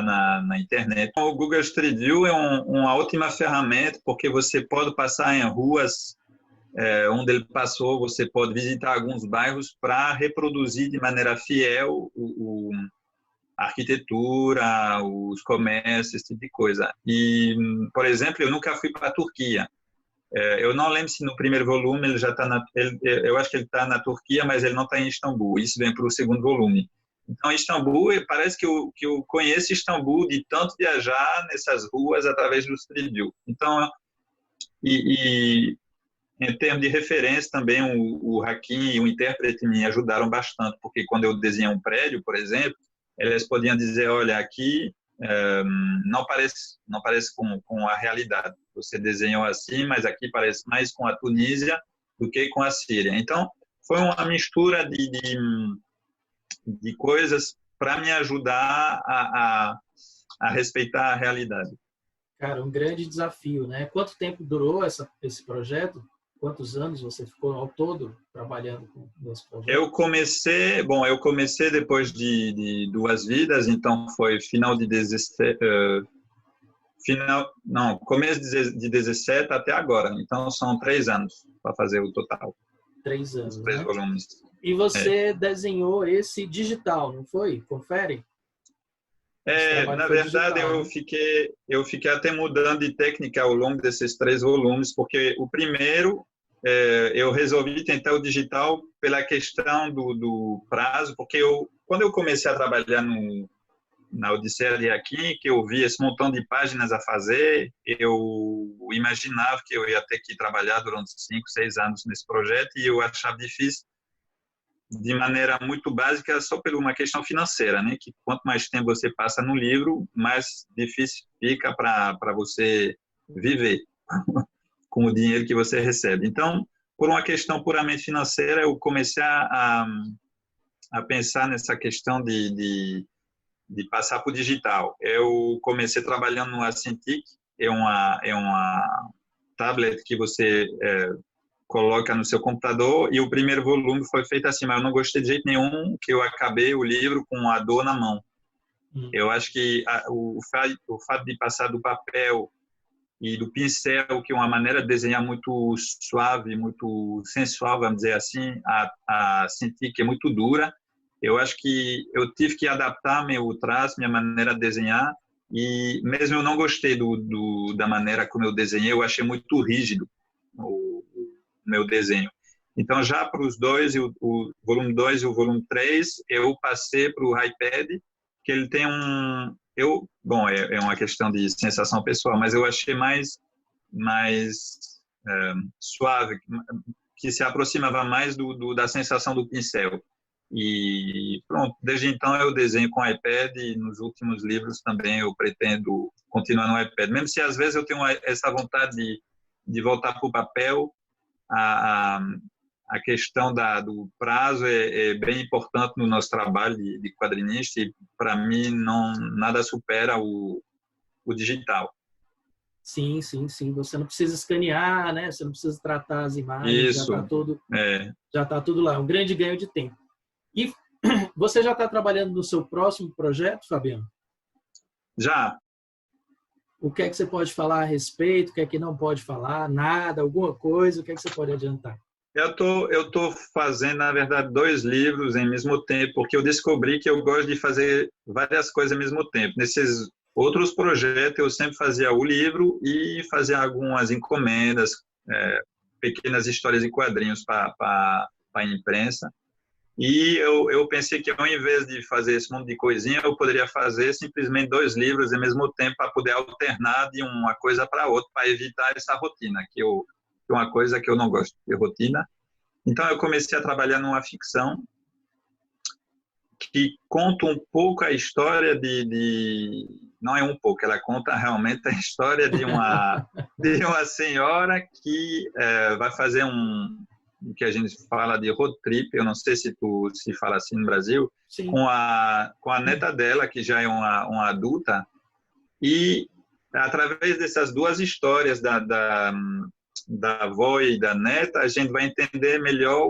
na internet. O Google Street View é uma ótima ferramenta, porque você pode passar em ruas onde ele passou, você pode visitar alguns bairros para reproduzir de maneira fiel a arquitetura, os comércios, esse tipo de coisa. E, por exemplo, eu nunca fui para a Turquia. Eu não lembro se no primeiro volume ele já está eu acho que ele está na Turquia, mas ele não está em Istambul. Isso vem para o segundo volume. Então, Istambul, parece que eu conheço Istambul de tanto viajar nessas ruas através do Street View. Então, e em termos de referência também, o Hakim e o intérprete me ajudaram bastante, porque quando eu desenhei um prédio, por exemplo, eles podiam dizer, olha, aqui não parece com a realidade. Você desenhou assim, mas aqui parece mais com a Tunísia do que com a Síria. Então, foi uma mistura de coisas para me ajudar a respeitar a realidade. Cara, um grande desafio, né? Quanto tempo durou esse projeto? Quantos anos você ficou ao todo trabalhando nesse projeto? Eu comecei depois de 2 vidas, então foi final de 17, começo de 17 até agora. Então são 3 anos para fazer o total. 3 anos, os 3 né? volumes. E você desenhou esse digital, não foi? Confere? Na verdade, digital, eu fiquei até mudando de técnica ao longo desses 3 volumes, porque o primeiro eu resolvi tentar o digital pela questão do prazo, porque quando eu comecei a trabalhar na Odisseia de Hakim, que eu vi esse montão de páginas a fazer, eu imaginava que eu ia ter que trabalhar durante 5, 6 anos nesse projeto, e eu achava difícil de maneira muito básica, só por uma questão financeira, né? Que quanto mais tempo você passa no livro, mais difícil fica para você viver com o dinheiro que você recebe. Então, por uma questão puramente financeira, eu comecei a pensar nessa questão de passar para o digital. Eu comecei trabalhando no Cintiq, é uma tablet que você coloca no seu computador, e o primeiro volume foi feito assim, mas eu não gostei de jeito nenhum, que eu acabei o livro com a dor na mão. Eu acho que o fato de passar do papel e do pincel, que é uma maneira de desenhar muito suave, muito sensual, vamos dizer assim, a Cintiq é muito dura. Eu acho que eu tive que adaptar meu traço, minha maneira de desenhar, e mesmo eu não gostei da maneira como eu desenhei, eu achei muito rígido o meu desenho. Então, já para os 2, o volume 2 e o volume 3, eu passei para o iPad, que ele tem é uma questão de sensação pessoal, mas eu achei mais suave, que se aproximava mais da sensação do pincel. E pronto, desde então eu desenho com iPad, e nos últimos livros também eu pretendo continuar no iPad, mesmo se às vezes eu tenho essa vontade de voltar para o papel. A questão do prazo é bem importante no nosso trabalho de quadrinista, e para mim nada supera o digital. Sim. Você não precisa escanear, né? Você não precisa tratar as imagens. Isso. Já está tudo lá. Um grande ganho de tempo. E você já está trabalhando no seu próximo projeto, Fabiano? Já. O que é que você pode falar a respeito? O que é que não pode falar? Nada, alguma coisa? O que é que você pode adiantar? Eu tô fazendo, na verdade, 2 livros em mesmo tempo, porque eu descobri que eu gosto de fazer várias coisas ao mesmo tempo. Nesses outros projetos, eu sempre fazia o livro e fazia algumas encomendas, pequenas histórias em quadrinhos para a imprensa. E eu pensei que, ao invés de fazer esse monte de coisinha, eu poderia fazer simplesmente 2 livros ao mesmo tempo, para poder alternar de uma coisa para outra, para evitar essa rotina, que é uma coisa que eu não gosto de rotina. Então, eu comecei a trabalhar numa ficção que conta um pouco a história não é um pouco, ela conta realmente a história de uma senhora que vai fazer o que a gente fala de road trip, eu não sei se se fala assim no Brasil, com a neta dela, que já é uma adulta, e através dessas 2 histórias da avó e da neta, a gente vai entender melhor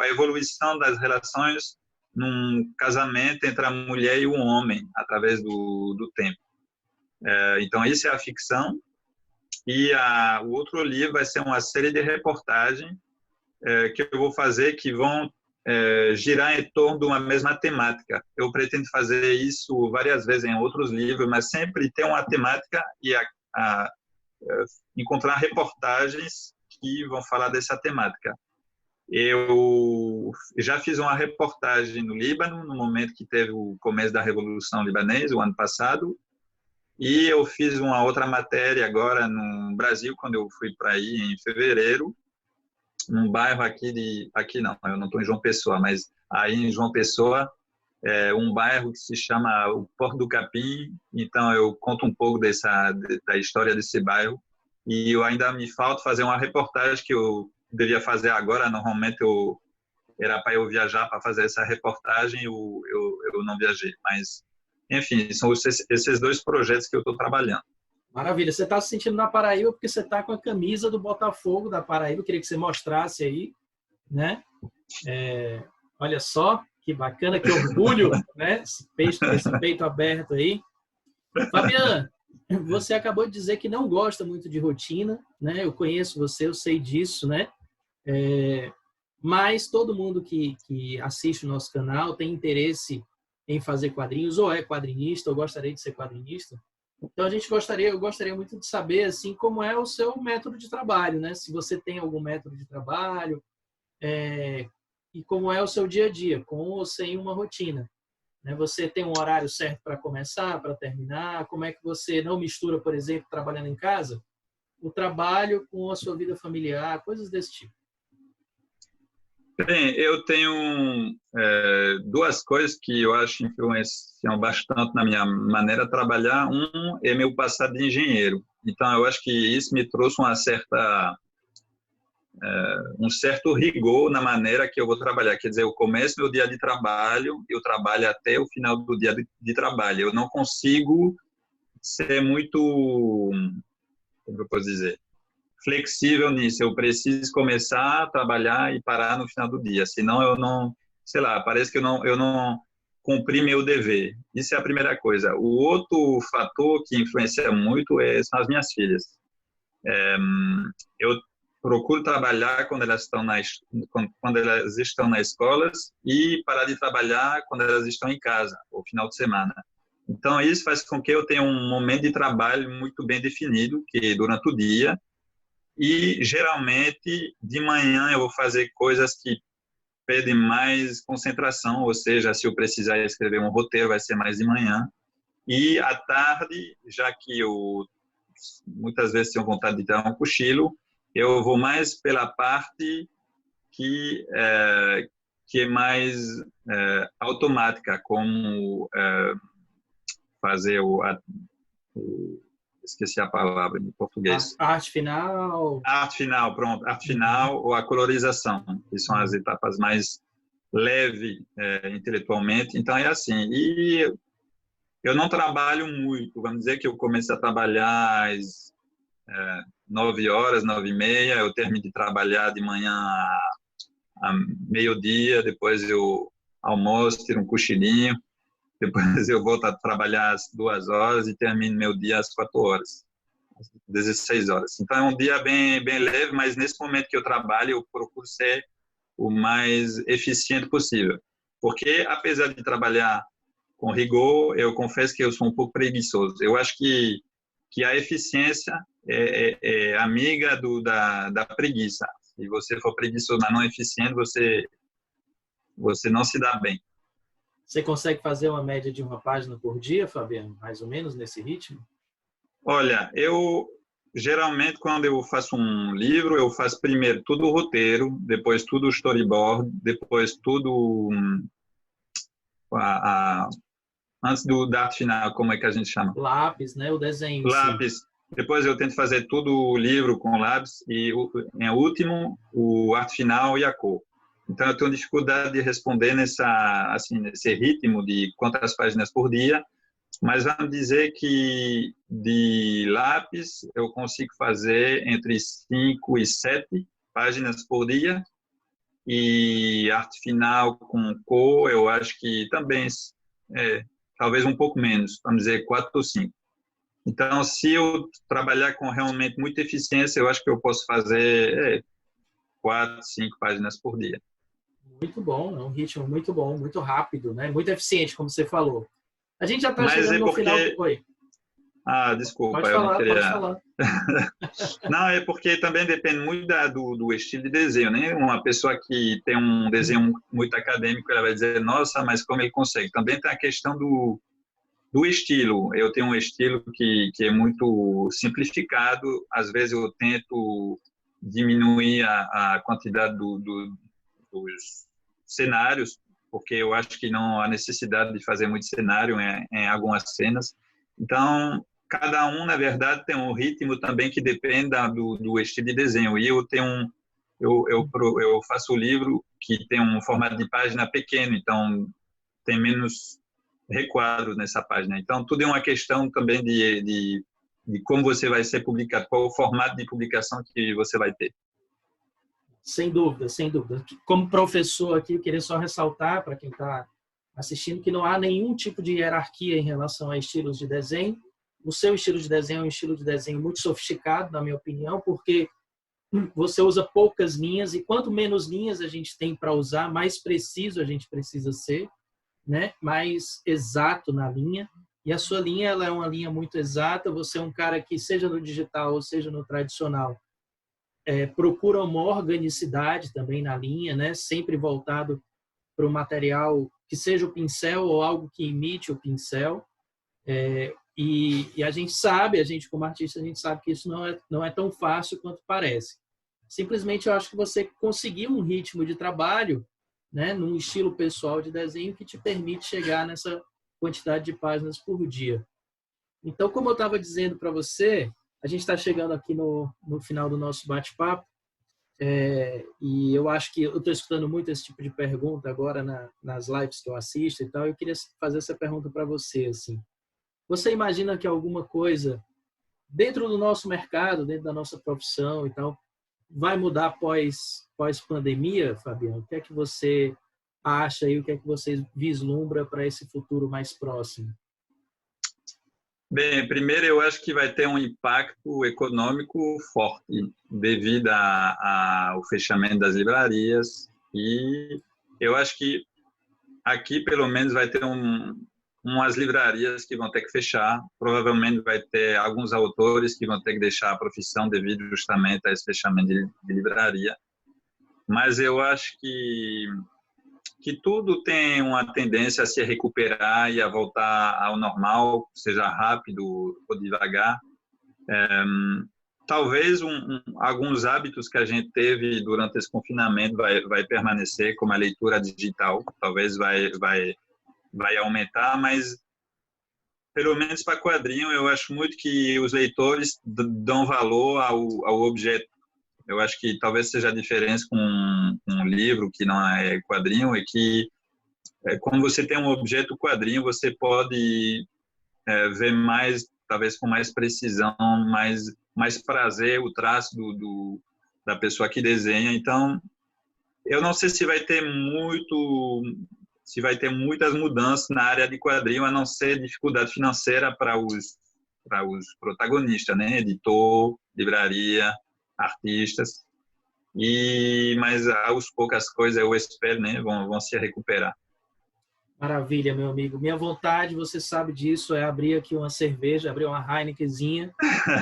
a evolução das relações num casamento entre a mulher e o homem, através do tempo. Então, isso é a ficção. E o outro livro vai ser uma série de reportagens que eu vou fazer, que vão girar em torno de uma mesma temática. Eu pretendo fazer isso várias vezes em outros livros, mas sempre ter uma temática e encontrar reportagens que vão falar dessa temática. Eu já fiz uma reportagem no Líbano, no momento que teve o começo da Revolução Libanesa, o ano passado, e eu fiz uma outra matéria agora no Brasil, quando eu fui para aí em fevereiro, num bairro aqui não, eu não estou em João Pessoa, mas aí em João Pessoa, um bairro que se chama o Porto do Capim. Então eu conto um pouco da história desse bairro, e eu ainda me falta fazer uma reportagem que eu devia fazer agora. Normalmente era para eu viajar para fazer essa reportagem, eu não viajei, mas enfim, são esses dois projetos que eu estou trabalhando. Maravilha. Você está se sentindo na Paraíba porque você está com a camisa do Botafogo da Paraíba. Eu queria que você mostrasse aí, né? Olha só, que bacana, que orgulho, né? Esse peito aberto aí. Fabiana, você acabou de dizer que não gosta muito de rotina, né? Eu conheço você, eu sei disso, né? Mas todo mundo que assiste o nosso canal tem interesse em fazer quadrinhos, ou é quadrinista, ou gostaria de ser quadrinista. Então eu gostaria muito de saber assim como é o seu método de trabalho, né? Se você tem algum método de trabalho, e como é o seu dia a dia, com ou sem uma rotina, né? Você tem um horário certo para começar, para terminar? Como é que você não mistura, por exemplo, trabalhando em casa, o trabalho com a sua vida familiar, coisas desse tipo? Bem, eu tenho duas coisas que eu acho que influenciam bastante na minha maneira de trabalhar. Um é meu passado de engenheiro. Então, eu acho que isso me trouxe um certo rigor na maneira que eu vou trabalhar. Quer dizer, eu começo meu dia de trabalho, eu trabalho até o final do dia de trabalho. Eu não consigo ser muito, como eu posso dizer, flexível nisso. Eu preciso começar a trabalhar e parar no final do dia, senão eu não, sei lá, parece que eu não cumpri meu dever. Isso é a primeira coisa. O outro fator que influencia muito são as minhas filhas. Eu procuro trabalhar quando elas estão nas escolas e parar de trabalhar quando elas estão em casa, ou final de semana. Então, isso faz com que eu tenha um momento de trabalho muito bem definido, que durante o dia. E, geralmente, de manhã eu vou fazer coisas que pedem mais concentração, ou seja, se eu precisar escrever um roteiro, vai ser mais de manhã. E, à tarde, já que eu muitas vezes tenho vontade de dar um cochilo, eu vou mais pela parte que é mais automática, como fazer esqueci a palavra em português. A arte final. A arte final, pronto. A arte final ou a colorização, que são as etapas mais leves intelectualmente. Então, é assim. E eu não trabalho muito. Vamos dizer que eu comecei a trabalhar às 9 horas, 9h30. Eu termino de trabalhar de manhã a meio-dia. Depois eu almoço, tiro um cochilinho. Depois eu volto a trabalhar às 2 horas e termino meu dia às 4 horas, às 16 horas. Então, é um dia bem leve, mas nesse momento que eu trabalho, eu procuro ser o mais eficiente possível. Porque, apesar de trabalhar com rigor, eu confesso que eu sou um pouco preguiçoso. Eu acho que a eficiência é amiga da preguiça. Se você for preguiçoso, mas não eficiente, você não se dá bem. Você consegue fazer uma média de uma página por dia, Fabiano? Mais ou menos nesse ritmo? Olha, eu geralmente quando eu faço um livro, eu faço primeiro tudo o roteiro, depois tudo o storyboard, depois tudo antes da arte final, como é que a gente chama? Lápis, né? O desenho. Lápis. Depois eu tento fazer tudo o livro com lápis e, em último, o arte final e a cor. Então, eu tenho dificuldade de responder nesse ritmo de quantas páginas por dia, mas vamos dizer que de lápis eu consigo fazer entre 5 e 7 páginas por dia, e arte final com cor, eu acho que também talvez um pouco menos, vamos dizer 4 ou 5. Então, se eu trabalhar com realmente muita eficiência, eu acho que eu posso fazer 4, 5 páginas por dia. Muito bom, é um ritmo muito bom, muito rápido, né? Muito eficiente, como você falou. A gente já está Mas chegando é no final. porque... Oi. Desculpa, Pode eu não falar, pode queria... falar. Não, é porque também depende muito do estilo de desenho, né? Uma pessoa que tem um desenho muito acadêmico, ela vai dizer, nossa, mas como ele consegue? Também tem a questão do estilo. Eu tenho um estilo que é muito simplificado, às vezes eu tento diminuir a quantidade dos cenários, porque eu acho que não há necessidade de fazer muito cenário em algumas cenas. Então, cada um, na verdade, tem um ritmo também que depende do estilo de desenho. E eu faço o livro que tem um formato de página pequeno, então tem menos requadros nessa página. Então, tudo é uma questão também de como você vai ser publicado, qual o formato de publicação que você vai ter. Sem dúvida, sem dúvida. Como professor aqui, eu queria só ressaltar para quem está assistindo que não há nenhum tipo de hierarquia em relação a estilos de desenho. O seu estilo de desenho é um estilo de desenho muito sofisticado, na minha opinião, porque você usa poucas linhas e quanto menos linhas a gente tem para usar, mais preciso a gente precisa ser, né? Mais exato na linha. E a sua linha ela é uma linha muito exata. Você é um cara que, seja no digital ou seja no tradicional, procura uma organicidade também na linha, né? Sempre voltado para o material que seja o pincel ou algo que imite o pincel. E a gente sabe, a gente como artista, a gente sabe que isso não é tão fácil quanto parece. Simplesmente eu acho que você conseguiu um ritmo de trabalho, né, num estilo pessoal de desenho que te permite chegar nessa quantidade de páginas por dia. Então, como eu estava dizendo para você, a gente está chegando aqui no final do nosso bate-papo, e eu acho que eu estou escutando muito esse tipo de pergunta agora nas lives que eu assisto e tal. Eu queria fazer essa pergunta para você, assim. Você imagina que alguma coisa dentro do nosso mercado, dentro da nossa profissão e tal, vai mudar pós-pandemia, Fabiano? O que é que você acha e o que é que você vislumbra para esse futuro mais próximo? Bem, primeiro eu acho que vai ter um impacto econômico forte devido ao fechamento das livrarias e eu acho que aqui pelo menos vai ter umas livrarias que vão ter que fechar, provavelmente vai ter alguns autores que vão ter que deixar a profissão devido justamente a esse fechamento de livraria, mas eu acho que tudo tem uma tendência a se recuperar e a voltar ao normal, seja rápido ou devagar. Talvez alguns hábitos que a gente teve durante esse confinamento vai permanecer, como a leitura digital, talvez vai aumentar, mas pelo menos para quadrinho eu acho muito que os leitores dão valor ao objeto. Eu acho que talvez seja a diferença com um livro que não é quadrinho, é que quando você tem um objeto quadrinho, você pode ver mais, talvez com mais precisão, mais prazer o traço da pessoa que desenha. Então, eu não sei se vai ter muitas mudanças na área de quadrinho, a não ser dificuldade financeira para os protagonistas, né? Editor, livraria, artistas. Mas aos poucas coisas eu espero, né, vão se recuperar. Maravilha, meu amigo. Minha vontade, você sabe disso, é abrir aqui uma cerveja, abrir uma Heinekenzinha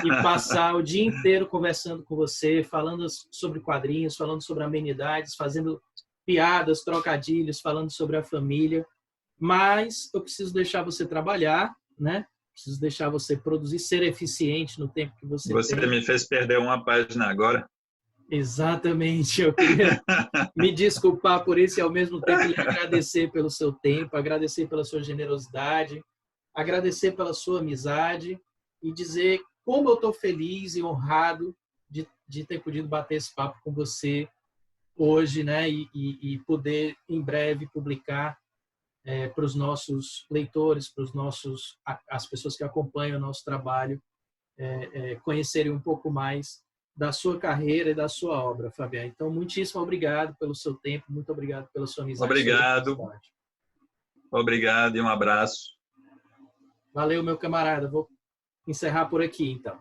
e passar o dia inteiro conversando com você, falando sobre quadrinhos, falando sobre amenidades, fazendo piadas, trocadilhos, falando sobre a família. Mas eu preciso deixar você trabalhar, né? Preciso deixar você produzir, ser eficiente no tempo que você Você tem. me fez perder uma página agora. Exatamente. Eu queria me desculpar por isso e, ao mesmo tempo, lhe agradecer pelo seu tempo, agradecer pela sua generosidade, agradecer pela sua amizade e dizer como eu estou feliz e honrado de ter podido bater esse papo com você hoje, né? E poder, em breve, publicar para os nossos leitores, para as pessoas que acompanham o nosso trabalho, conhecerem um pouco mais da sua carreira e da sua obra, Fabiano. Então, muitíssimo obrigado pelo seu tempo, muito obrigado pela sua amizade. Obrigado. Obrigado e um abraço. Valeu, meu camarada. Vou encerrar por aqui, então.